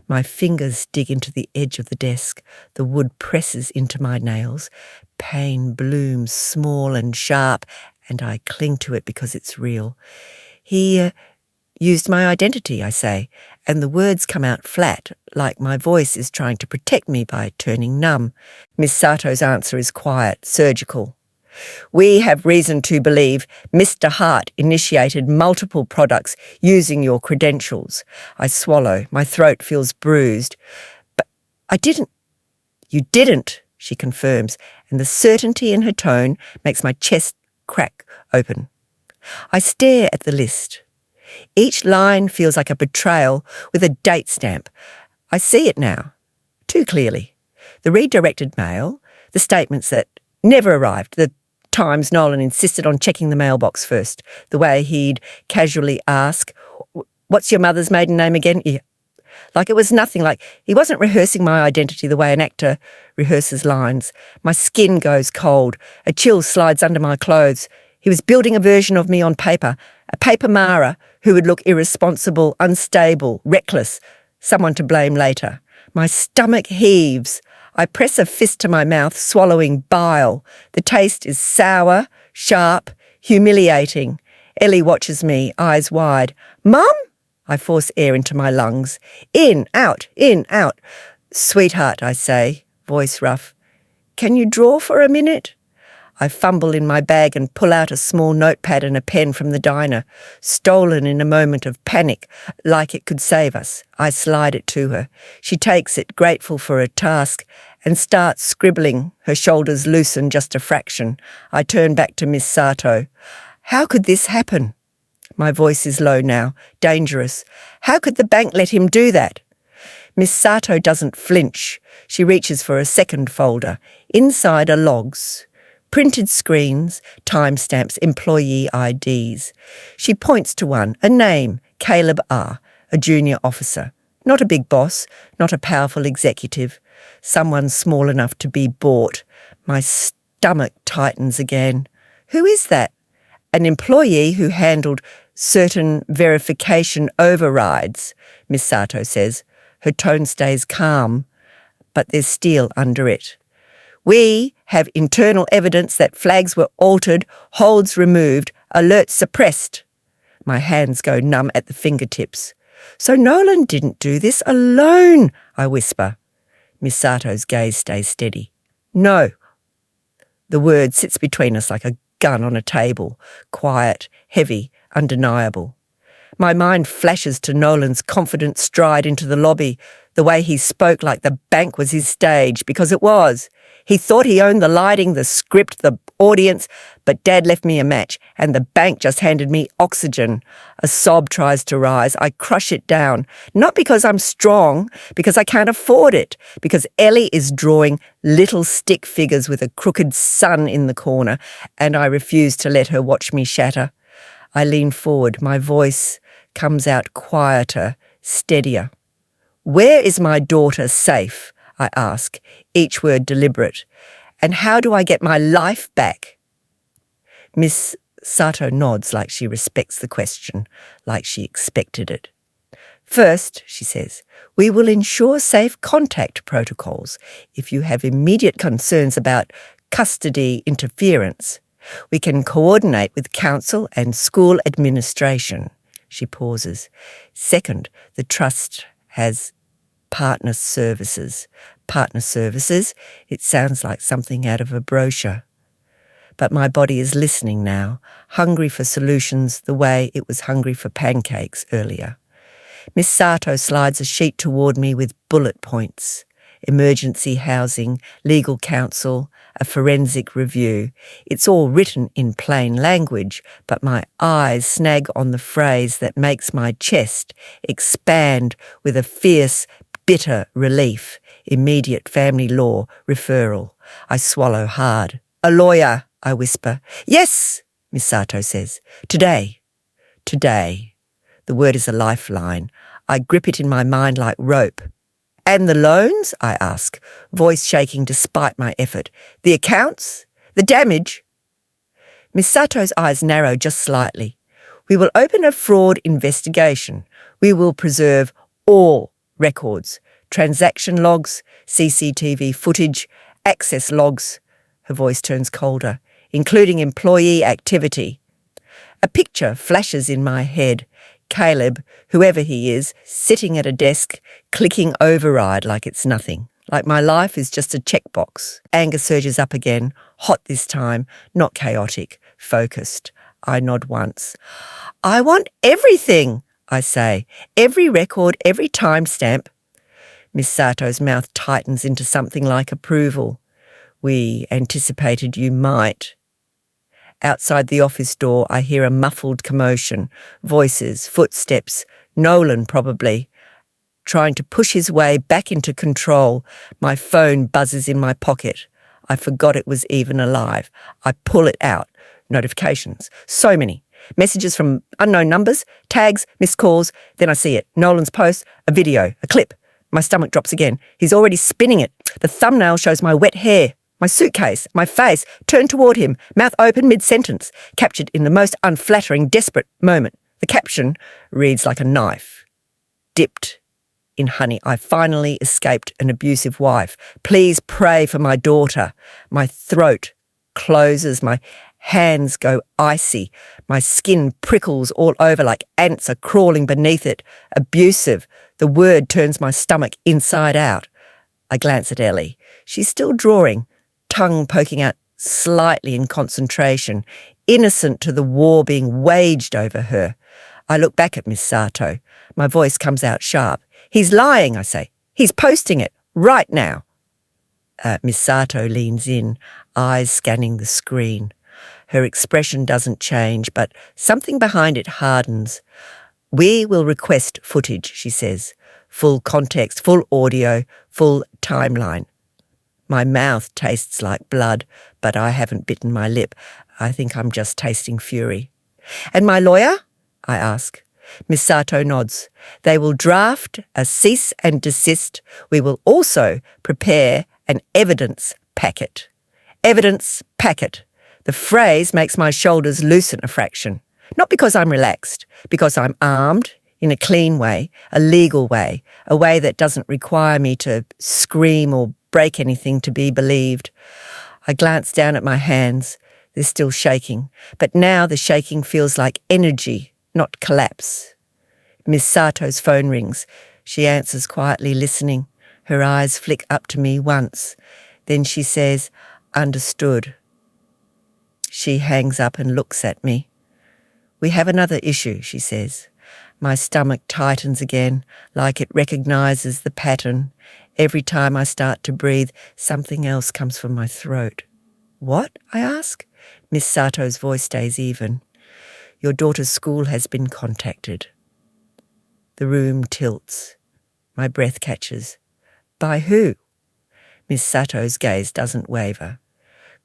My fingers dig into the edge of the desk. The wood presses into my nails. Pain blooms small and sharp, and I cling to it because it's real. "He used my identity," I say, and the words come out flat, like my voice is trying to protect me by turning numb. Miss Sato's answer is quiet, surgical. "We have reason to believe Mr. Hart initiated multiple products using your credentials." I swallow. My throat feels bruised. "But I didn't." "You didn't," she confirms, and the certainty in her tone makes my chest crack open. I stare at the list. Each line feels like a betrayal with a date stamp. I see it now, too clearly. The redirected mail, the statements that never arrived, the times Nolan insisted on checking the mailbox first, the way he'd casually ask, "What's your mother's maiden name again?" Yeah. Like it was nothing, like he wasn't rehearsing my identity the way an actor rehearses lines. My skin goes cold. A chill slides under my clothes. He was building a version of me on paper, a paper Mara who would look irresponsible, unstable, reckless, someone to blame later. My stomach heaves. I press a fist to my mouth, swallowing bile. The taste is sour, sharp, humiliating. Ellie watches me, eyes wide. "Mum?" I force air into my lungs. In, out, in, out. "Sweetheart," I say, voice rough. "Can you draw for a minute?" I fumble in my bag and pull out a small notepad and a pen from the diner, stolen in a moment of panic, like it could save us. I slide it to her. She takes it, grateful for her task, and starts scribbling. Her shoulders loosen just a fraction. I turn back to Miss Sato. "How could this happen?" My voice is low now, dangerous. "How could the bank let him do that?" Miss Sato doesn't flinch. She reaches for a second folder. Inside are logs. Printed screens, timestamps, employee IDs. She points to one, a name, Caleb R., a junior officer. Not a big boss, not a powerful executive. Someone small enough to be bought. My stomach tightens again. Who is that? An employee who handled certain verification overrides, Miss Sato says. Her tone stays calm, but there's steel under it. "We have internal evidence that flags were altered, holds removed, alerts suppressed." My hands go numb at the fingertips. "So Nolan didn't do this alone," I whisper. Miss Sato's gaze stays steady. "No." The word sits between us like a gun on a table, quiet, heavy, undeniable. My mind flashes to Nolan's confident stride into the lobby, the way he spoke like the bank was his stage, because it was. He thought he owned the lighting, the script, the audience, but Dad left me a match, and the bank just handed me oxygen. A sob tries to rise. I crush it down. Not because I'm strong, because I can't afford it, because Ellie is drawing little stick figures with a crooked sun in the corner, and I refuse to let her watch me shatter. I lean forward. My voice comes out quieter, steadier. "Where is my daughter safe?" I ask, each word deliberate. "And how do I get my life back?" Miss Sato nods like she respects the question, like she expected it. "First," she says, "we will ensure safe contact protocols if you have immediate concerns about custody interference. We can coordinate with council and school administration. She pauses. Second, the trust has partner services. Partner services? It sounds like something out of a brochure. But my body is listening now, hungry for solutions the way it was hungry for pancakes earlier. Miss Sato slides a sheet toward me with bullet points. Emergency housing, legal counsel, a forensic review. It's all written in plain language, but my eyes snag on the phrase that makes my chest expand with a fierce, bitter relief. Immediate family law referral. I swallow hard. A lawyer, I whisper. Yes, Miss Sato says. Today. Today. The word is a lifeline. I grip it in my mind like rope. And the loans? I ask, voice shaking despite my effort. The accounts? The damage? Miss Sato's eyes narrow just slightly. We will open a fraud investigation. We will preserve all records, transaction logs, CCTV footage, access logs. Her voice turns colder, including employee activity. A picture flashes in my head. Caleb, whoever he is, sitting at a desk, clicking override like it's nothing, like my life is just a checkbox. Anger surges up again, hot this time, not chaotic, focused. I nod once. I want everything, I say. Every record, every timestamp. Miss Sato's mouth tightens into something like approval. We anticipated you might. Outside the office door, I hear a muffled commotion, voices, footsteps, Nolan probably, trying to push his way back into control. My phone buzzes in my pocket. I forgot it was even alive. I pull it out. Notifications. So many. Messages from unknown numbers, tags, missed calls. Then I see it. Nolan's post, a video, a clip. My stomach drops again. He's already spinning it. The thumbnail shows my wet hair. My suitcase, my face, turned toward him, mouth open mid-sentence, captured in the most unflattering, desperate moment. The caption reads like a knife. Dipped in honey, I finally escaped an abusive wife. Please pray for my daughter. My throat closes, my hands go icy, my skin prickles all over like ants are crawling beneath it. Abusive. The word turns my stomach inside out. I glance at Ellie. She's still drawing, tongue poking out slightly in concentration, innocent to the war being waged over her. I look back at Miss Sato. My voice comes out sharp. He's lying, I say. He's posting it right now. Miss Sato leans in, eyes scanning the screen. Her expression doesn't change, but something behind it hardens. We will request footage, she says. Full context, full audio, full timeline. My mouth tastes like blood, but I haven't bitten my lip. I think I'm just tasting fury. And my lawyer? I ask. Miss Sato nods. They will draft a cease and desist. We will also prepare an evidence packet. Evidence packet. The phrase makes my shoulders loosen a fraction. Not because I'm relaxed, because I'm armed in a clean way, a legal way, a way that doesn't require me to scream or break anything to be believed. I glance down at my hands. They're still shaking, but now the shaking feels like energy, not collapse. Miss Sato's phone rings. She answers quietly, listening. Her eyes flick up to me once. Then she says, "Understood." She hangs up and looks at me. "We have another issue," she says. My stomach tightens again, like it recognises the pattern. Every time I start to breathe, something else comes from my throat. "What?" I ask. Miss Sato's voice stays even. "Your daughter's school has been contacted." The room tilts. My breath catches. "By who?" Miss Sato's gaze doesn't waver.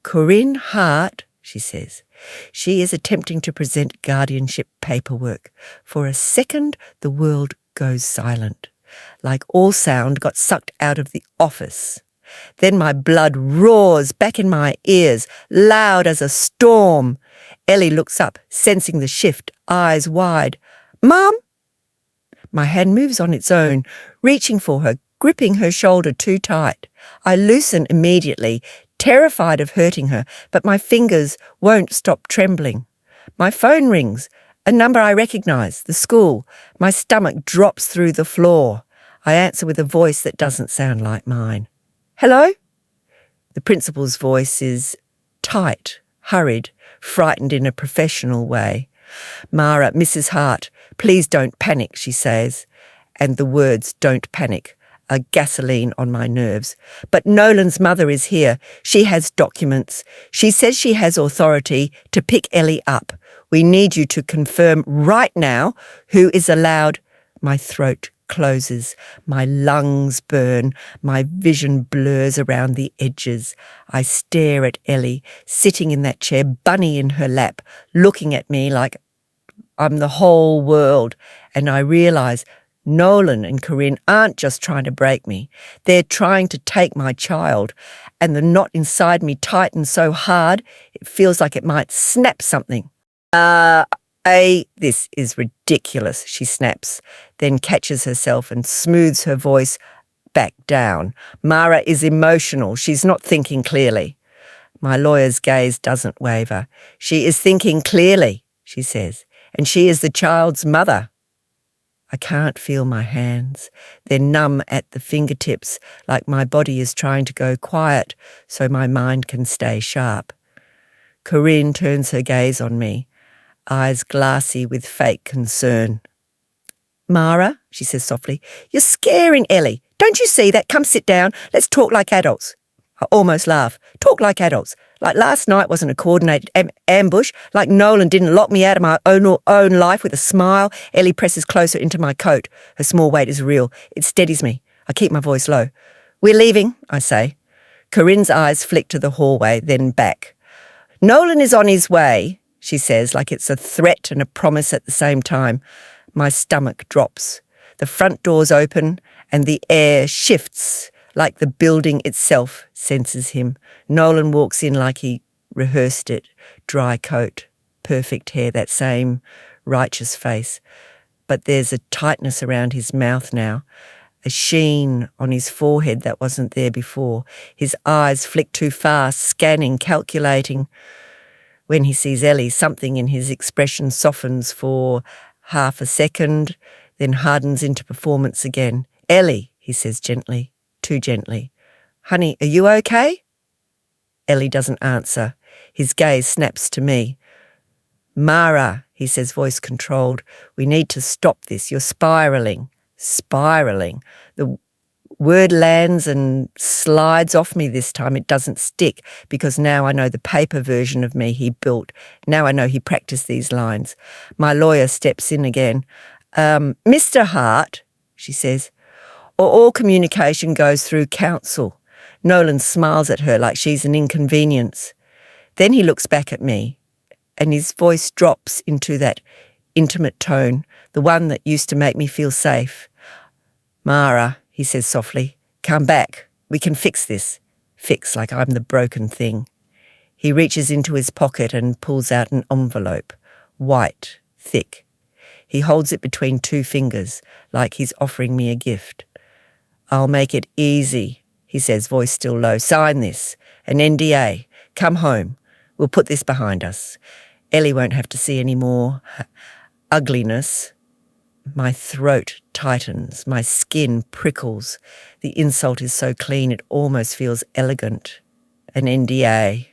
"Corinne Hart," she says. "She is attempting to present guardianship paperwork. For a second, the world goes silent. Like all sound got sucked out of the office. Then my blood roars back in my ears, loud as a storm. Ellie looks up, sensing the shift, eyes wide. "Mum!" My hand moves on its own, reaching for her, gripping her shoulder too tight. I loosen immediately, terrified of hurting her, but my fingers won't stop trembling. My phone rings, a number I recognise, the school. My stomach drops through the floor. I answer with a voice that doesn't sound like mine. Hello? The principal's voice is tight, hurried, frightened in a professional way. Mara, Mrs. Hart, please don't panic, she says. And the words "don't panic" are gasoline on my nerves. But Nolan's mother is here. She has documents. She says she has authority to pick Ellie up. We need you to confirm right now who is allowed. My throat closes. My lungs burn. My vision blurs around the edges. I stare at Ellie, sitting in that chair, Bunny in her lap, looking at me like I'm the whole world. And I realise Nolan and Corinne aren't just trying to break me. They're trying to take my child. And the knot inside me tightens so hard, it feels like it might snap something. This is ridiculous, she snaps, then catches herself and smooths her voice back down. Mara is emotional. She's not thinking clearly. My lawyer's gaze doesn't waver. She is thinking clearly, she says, and she is the child's mother. I can't feel my hands. They're numb at the fingertips, like my body is trying to go quiet so my mind can stay sharp. Corinne turns her gaze on me, eyes glassy with fake concern. Mara, she says softly, you're scaring Ellie. Don't you see that? Come sit down. Let's talk like adults. I almost laugh. Talk like adults. Like last night wasn't a coordinated ambush. Like Nolan didn't lock me out of my own life with a smile. Ellie presses closer into my coat. Her small weight is real. It steadies me. I keep my voice low. We're leaving, I say. Corinne's eyes flick to the hallway, then back. Nolan is on his way, she says, like it's a threat and a promise at the same time. My stomach drops. The front doors open and the air shifts, like the building itself senses him. Nolan walks in like he rehearsed it. Dry coat, perfect hair, that same righteous face. But there's a tightness around his mouth now, a sheen on his forehead that wasn't there before. His eyes flick too fast, scanning, calculating. When he sees Ellie, something in his expression softens for half a second, then hardens into performance again. Ellie, he says gently. Too gently. Honey, are you okay? Ellie doesn't answer. His gaze snaps to me. Mara, he says, voice controlled, we need to stop this. You're spiralling. Spiralling. The word lands and slides off me this time. It doesn't stick because now I know the paper version of me he built. Now I know he practiced these lines. My lawyer steps in again. Mr. Hart, she says, or all communication goes through counsel. Nolan smiles at her like she's an inconvenience. Then he looks back at me, and his voice drops into that intimate tone, the one that used to make me feel safe. Mara, he says softly, come back. We can fix this. Fix like I'm the broken thing. He reaches into his pocket and pulls out an envelope, white, thick. He holds it between two fingers, like he's offering me a gift. I'll make it easy, he says, voice still low. Sign this, an NDA. Come home. We'll put this behind us. Ellie won't have to see any more ugliness. My throat tightens. My skin prickles. The insult is so clean it almost feels elegant. An NDA.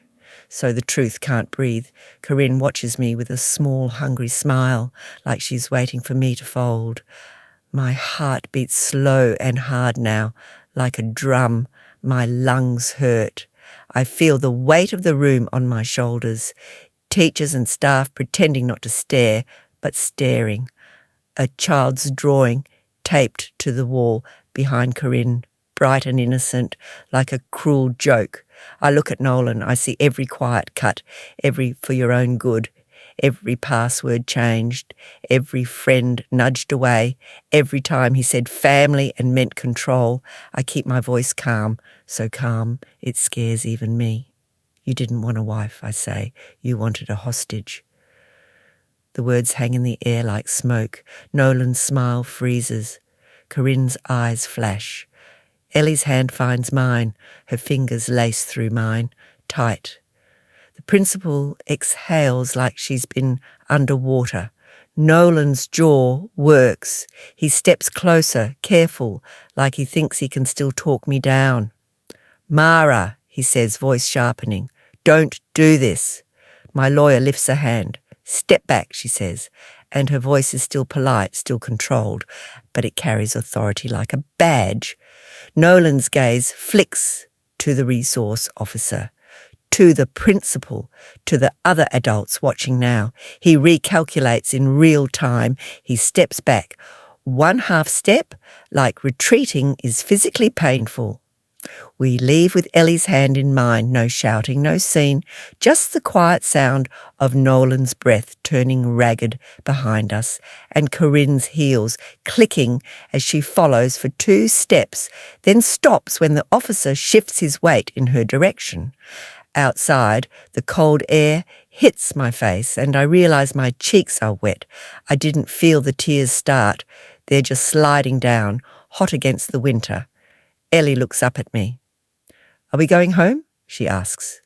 So the truth can't breathe. Corinne watches me with a small, hungry smile, like she's waiting for me to fold. My heart beats slow and hard now, like a drum. My lungs hurt. I feel the weight of the room on my shoulders. Teachers and staff pretending not to stare, but staring. A child's drawing taped to the wall behind Corinne, bright and innocent, like a cruel joke. I look at Nolan. I see every quiet cut, every for your own good. Every password changed, every friend nudged away, every time he said family and meant control. I keep my voice calm, so calm it scares even me. You didn't want a wife, I say. You wanted a hostage. The words hang in the air like smoke. Nolan's smile freezes. Corinne's eyes flash. Ellie's hand finds mine, her fingers lace through mine, tight. The principal exhales like she's been underwater. Nolan's jaw works. He steps closer, careful, like he thinks he can still talk me down. "Mara," he says, voice sharpening, "don't do this." My lawyer lifts a hand. "Step back," she says, and her voice is still polite, still controlled, but it carries authority like a badge. Nolan's gaze flicks to the resource officer, to the principal, to the other adults watching now. He recalculates in real time. He steps back. One half step, like retreating, is physically painful. We leave with Ellie's hand in mine, no shouting, no scene, just the quiet sound of Nolan's breath turning ragged behind us and Corinne's heels clicking as she follows for 2 steps, then stops when the officer shifts his weight in her direction. Outside, the cold air hits my face and I realise my cheeks are wet. I didn't feel the tears start. They're just sliding down, hot against the winter. Ellie looks up at me. "Are we going home?" she asks.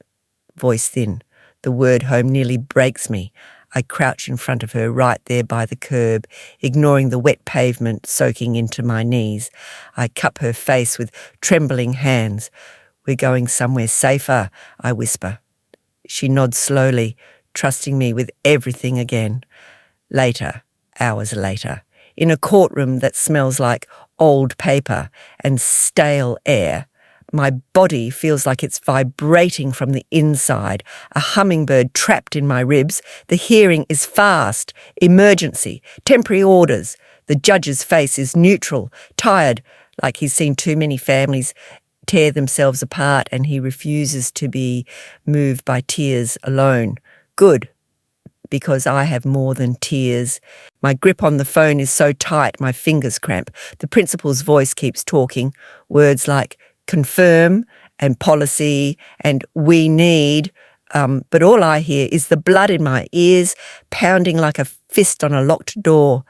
Voice thin. The word home nearly breaks me. I crouch in front of her right there by the curb, ignoring the wet pavement soaking into my knees. I cup her face with trembling hands. "We're going somewhere safer," I whisper. She nods slowly, trusting me with everything again. Later, hours later, in a courtroom that smells like old paper and stale air, my body feels like it's vibrating from the inside, a hummingbird trapped in my ribs. The hearing is fast, emergency, temporary orders. The judge's face is neutral, tired, like he's seen too many families tear themselves apart and he refuses to be moved by tears alone. Good, because I have more than tears. My grip on the phone is so tight my fingers cramp. The principal's voice keeps talking, words like confirm and policy and we need, but all I hear is the blood in my ears pounding like a fist on a locked door.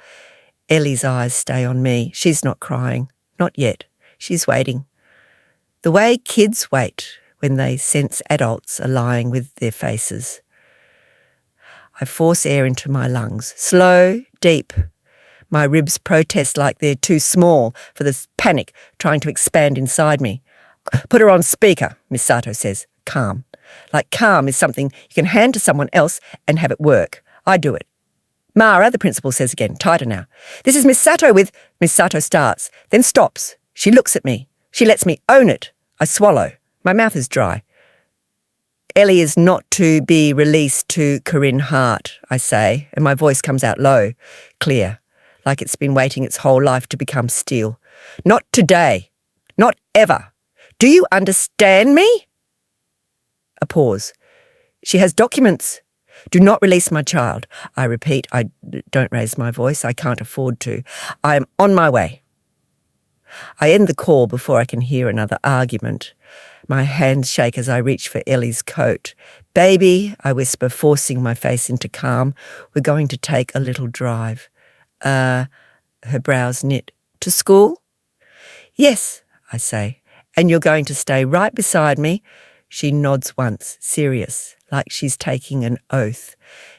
Ellie's eyes stay on me. She's not crying. Not yet. She's waiting. The way kids wait when they sense adults are lying with their faces. I force air into my lungs, slow, deep. My ribs protest like they're too small for this panic trying to expand inside me. "Put her on speaker," Miss Sato says, calm. Like calm is something you can hand to someone else and have it work. I do it. "Mara," the principal says again, tighter now. "This is Miss Sato with—" Miss Sato starts, then stops. She looks at me. She lets me own it. I swallow. My mouth is dry. "Ellie is not to be released to Corinne Hart," I say, and my voice comes out low, clear, like it's been waiting its whole life to become steel. "Not today. Not ever. Do you understand me?" A pause. "She has documents. Do not release my child." I repeat. I don't raise my voice. I can't afford to. "I am on my way." I end the call before I can hear another argument. My hands shake as I reach for Ellie's coat. "Baby," I whisper, forcing my face into calm, "we're going to take a little drive." Her brows knit. "To school?" "Yes," I say. "And you're going to stay right beside me?" She nods once, serious, like she's taking an oath.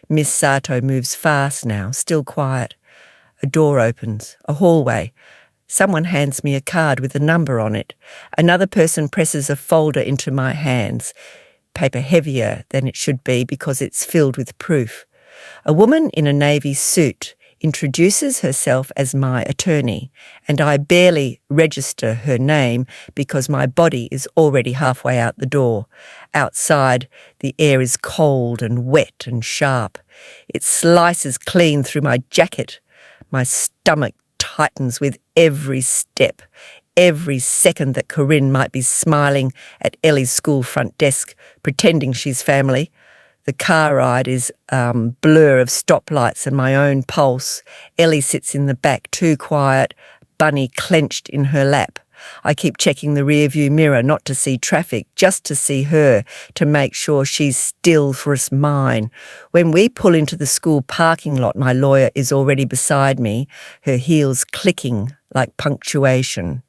Miss Sato moves fast now, still quiet. A door opens, a hallway. Someone hands me a card with a number on it. Another person presses a folder into my hands, paper heavier than it should be because it's filled with proof. A woman in a navy suit introduces herself as my attorney, and I barely register her name because my body is already halfway out the door. Outside, the air is cold and wet and sharp. It slices clean through my jacket. My stomach tightens with every step, every second that Corinne might be smiling at Ellie's school front desk, pretending she's family. The car ride is blur of stoplights and my own pulse. Ellie sits in the back, too quiet, Bunny clenched in her lap. I keep checking the rearview mirror not to see traffic, just to see her, to make sure she's still for us mine. When we pull into the school parking lot, my lawyer is already beside me, her heels clicking like punctuation.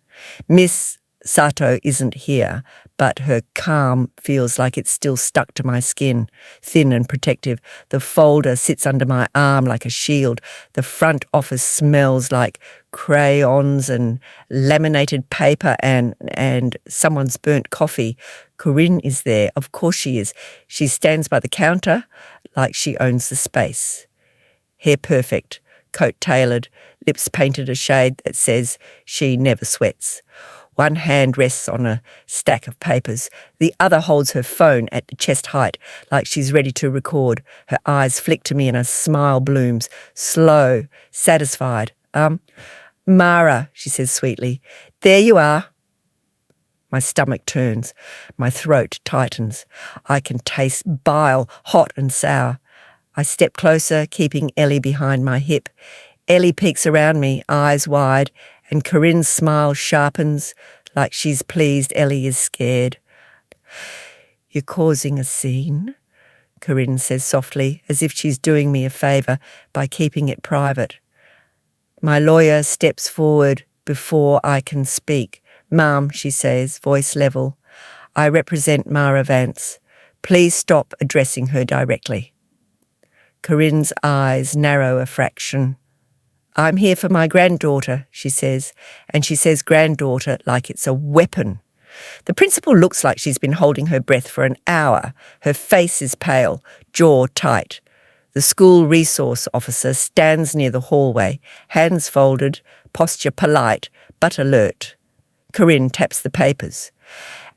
"Miss Sato isn't here, but her calm feels like it's still stuck to my skin, thin and protective. The folder sits under my arm like a shield. The front office smells like crayons and laminated paper and someone's burnt coffee. Corinne is there. Of course she is. She stands by the counter like she owns the space. Hair perfect, coat tailored, lips painted a shade that says she never sweats. One hand rests on a stack of papers. The other holds her phone at chest height, like she's ready to record. Her eyes flick to me and a smile blooms, slow, satisfied. Mara, she says sweetly, there you are. My stomach turns. My throat tightens. I can taste bile, hot and sour. I step closer, keeping Ellie behind my hip. Ellie peeks around me, eyes wide, and Corinne's smile sharpens, like she's pleased Ellie is scared. You're causing a scene, Corinne says softly, as if she's doing me a favour by keeping it private. My lawyer steps forward before I can speak. Ma'am, she says, voice level, I represent Mara Vance. Please stop addressing her directly. Corinne's eyes narrow a fraction. I'm here for my granddaughter, she says, and she says granddaughter like it's a weapon. The principal looks like she's been holding her breath for an hour. Her face is pale, jaw tight. The school resource officer stands near the hallway, hands folded, posture polite but alert. Corinne taps the papers.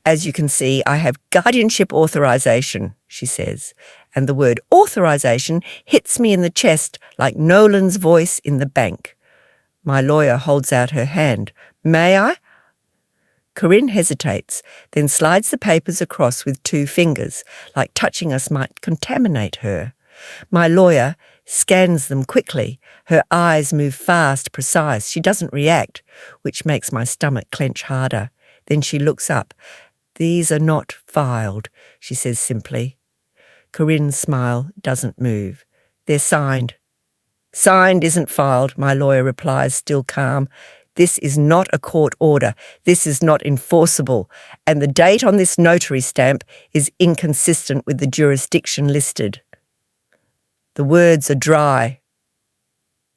As you can see, I have guardianship authorization, she says, and the word authorization hits me in the chest like Nolan's voice in the bank. My lawyer holds out her hand. May I? Corinne hesitates, then slides the papers across with 2 fingers, like touching us might contaminate her. My lawyer scans them quickly. Her eyes move fast, precise. She doesn't react, which makes my stomach clench harder. Then she looks up. These are not filed, she says simply. Corinne's smile doesn't move. They're signed. Signed isn't filed, my lawyer replies, still calm. This is not a court order. This is not enforceable. And the date on this notary stamp is inconsistent with the jurisdiction listed. The words are dry,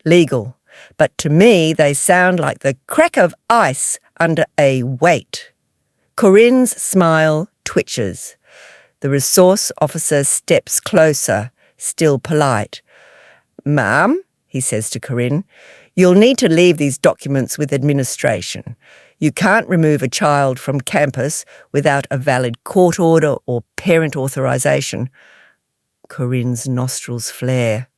legal, but to me they sound like the crack of ice under a weight. Corinne's smile twitches. The resource officer steps closer, still polite. Ma'am, he says to Corinne, you'll need to leave these documents with administration. You can't remove a child from campus without a valid court order or parent authorization. Corinne's nostrils flare.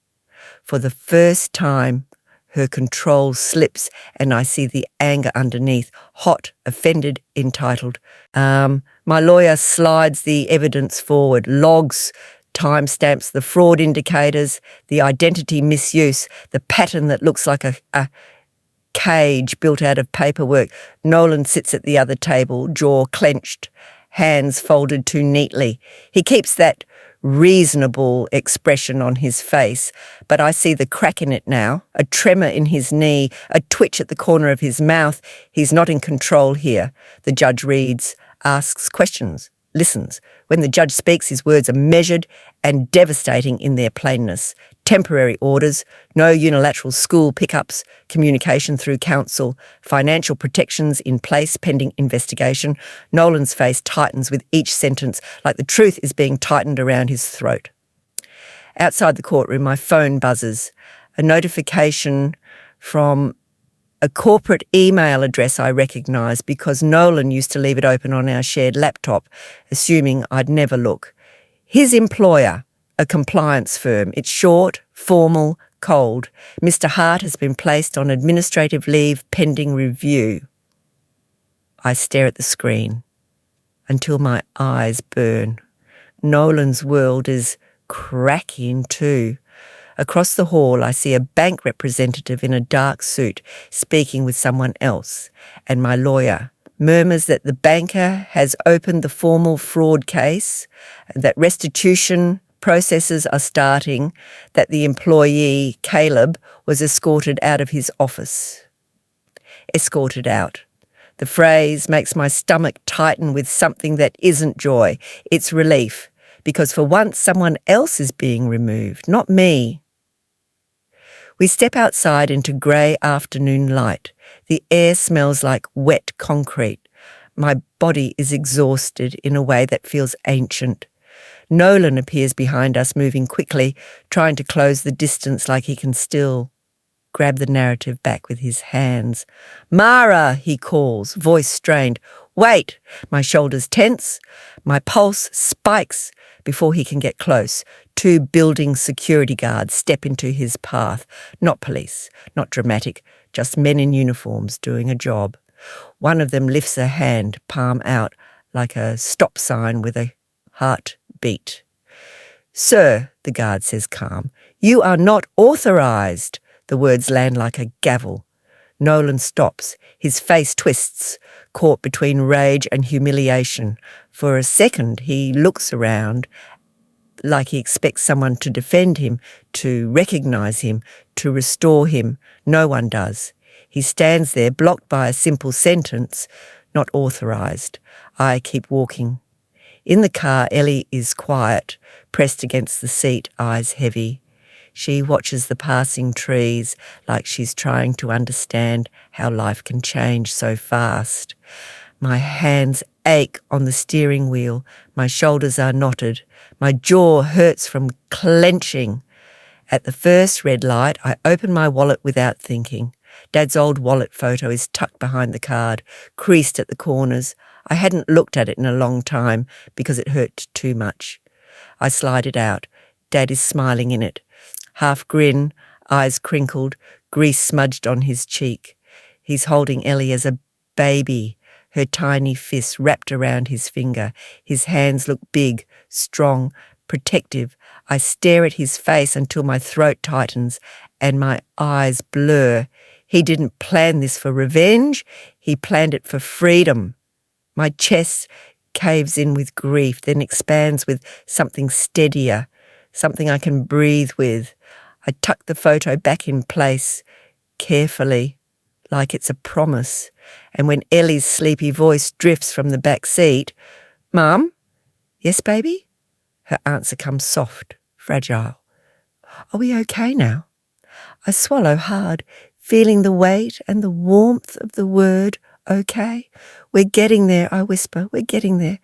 For the first time, her control slips and I see the anger underneath, hot, offended, entitled. My lawyer slides the evidence forward, logs, timestamps, the fraud indicators, the identity misuse, the pattern that looks like a cage built out of paperwork. Nolan sits at the other table, jaw clenched, hands folded too neatly. He keeps that reasonable expression on his face, but I see the crack in it now, a tremor in his knee, a twitch at the corner of his mouth. He's not in control here. The judge reads, asks questions, listens. When the judge speaks, his words are measured and devastating in their plainness. Temporary orders, no unilateral school pickups, communication through counsel, financial protections in place pending investigation. Nolan's face tightens with each sentence, like the truth is being tightened around his throat. Outside the courtroom, my phone buzzes. A notification from a corporate email address I recognise because Nolan used to leave it open on our shared laptop, assuming I'd never look. His employer, a compliance firm. It's short, formal, cold. Mr. Hart has been placed on administrative leave pending review. I stare at the screen until my eyes burn. Nolan's world is cracking too. Across the hall, I see a bank representative in a dark suit speaking with someone else, and my lawyer murmurs that the banker has opened the formal fraud case, that restitution processes are starting, that the employee, Caleb, was escorted out of his office. Escorted out. The phrase makes my stomach tighten with something that isn't joy. It's relief, because for once someone else is being removed, not me. We step outside into grey afternoon light. The air smells like wet concrete. My body is exhausted in a way that feels ancient. Nolan appears behind us, moving quickly, trying to close the distance like he can still grab the narrative back with his hands. "Mara," he calls, voice strained. "Wait!" My shoulders tense. My pulse spikes before he can get close. 2 building security guards step into his path. Not police, not dramatic, just men in uniforms doing a job. One of them lifts a hand, palm out, like a stop sign with a heartbeat. "Sir," the guard says calm, "you are not authorised." The words land like a gavel. Nolan stops. His face twists, caught between rage and humiliation. For a second, he looks around like he expects someone to defend him, to recognise him, to restore him. No one does. He stands there, blocked by a simple sentence, "not authorised." I keep walking. In the car, Ellie is quiet, pressed against the seat, eyes heavy. She watches the passing trees like she's trying to understand how life can change so fast. My hands ache on the steering wheel. My shoulders are knotted. My jaw hurts from clenching. At the first red light, I open my wallet without thinking. Dad's old wallet photo is tucked behind the card, creased at the corners. I hadn't looked at it in a long time because it hurt too much. I slide it out. Dad is smiling in it. Half grin, eyes crinkled, grease smudged on his cheek. He's holding Ellie as a baby, her tiny fist wrapped around his finger. His hands look big, strong, protective. I stare at his face until my throat tightens and my eyes blur. He didn't plan this for revenge. He planned it for freedom. My chest caves in with grief, then expands with something steadier, something I can breathe with. I tuck the photo back in place, carefully, like it's a promise. And when Ellie's sleepy voice drifts from the back seat, "Mum?" "Yes, baby?" Her answer comes soft, fragile. "Are we okay now?" I swallow hard, feeling the weight and the warmth of the word okay. "We're getting there," I whisper. "We're getting there."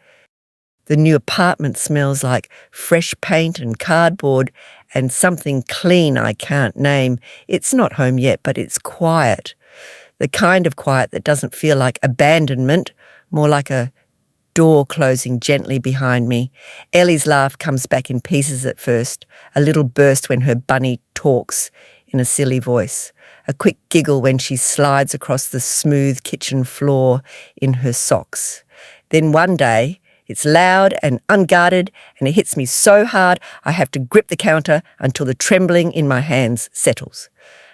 The new apartment smells like fresh paint and cardboard and something clean I can't name. It's not home yet, but it's quiet. The kind of quiet that doesn't feel like abandonment, more like a door closing gently behind me. Ellie's laugh comes back in pieces at first, a little burst when her bunny talks in a silly voice, a quick giggle when she slides across the smooth kitchen floor in her socks. Then one day, it's loud and unguarded, and it hits me so hard I have to grip the counter until the trembling in my hands settles.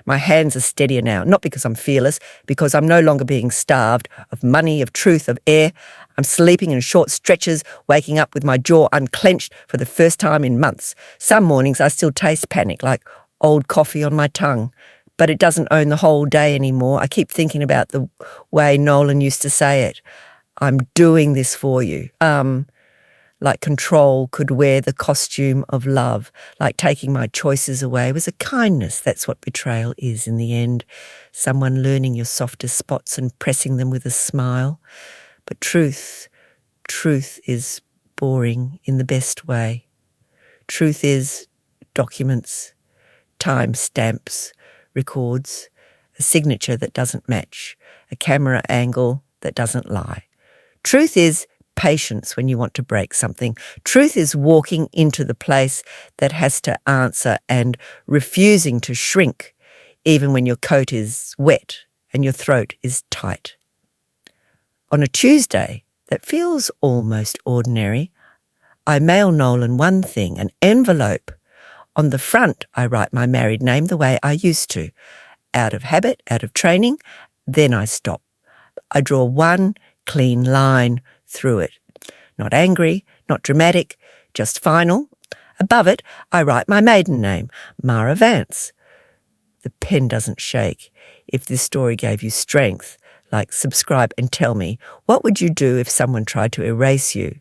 My hands are steadier now, not because I'm fearless, because I'm no longer being starved of money, of truth, of air. I'm sleeping in short stretches, waking up with my jaw unclenched for the first time in months. Some mornings I still taste panic, like old coffee on my tongue, but it doesn't own the whole day anymore. I keep thinking about the way Nolan used to say it. "I'm doing this for you." Like control could wear the costume of love, like taking my choices away was a kindness. That's what betrayal is in the end. Someone learning your softest spots and pressing them with a smile. But truth is boring in the best way. Truth is documents, time stamps, records, a signature that doesn't match, a camera angle that doesn't lie. Truth is patience when you want to break something. Truth is walking into the place that has to answer and refusing to shrink, even when your coat is wet and your throat is tight. On a Tuesday that feels almost ordinary, I mail Nolan one thing, an envelope. On the front, I write my married name the way I used to, out of habit, out of training. Then I stop. I draw one clean line through it. Not angry, not dramatic, just final. Above it, I write my maiden name, Mara Vance. The pen doesn't shake. If this story gave you strength, like subscribe and tell me, what would you do if someone tried to erase you?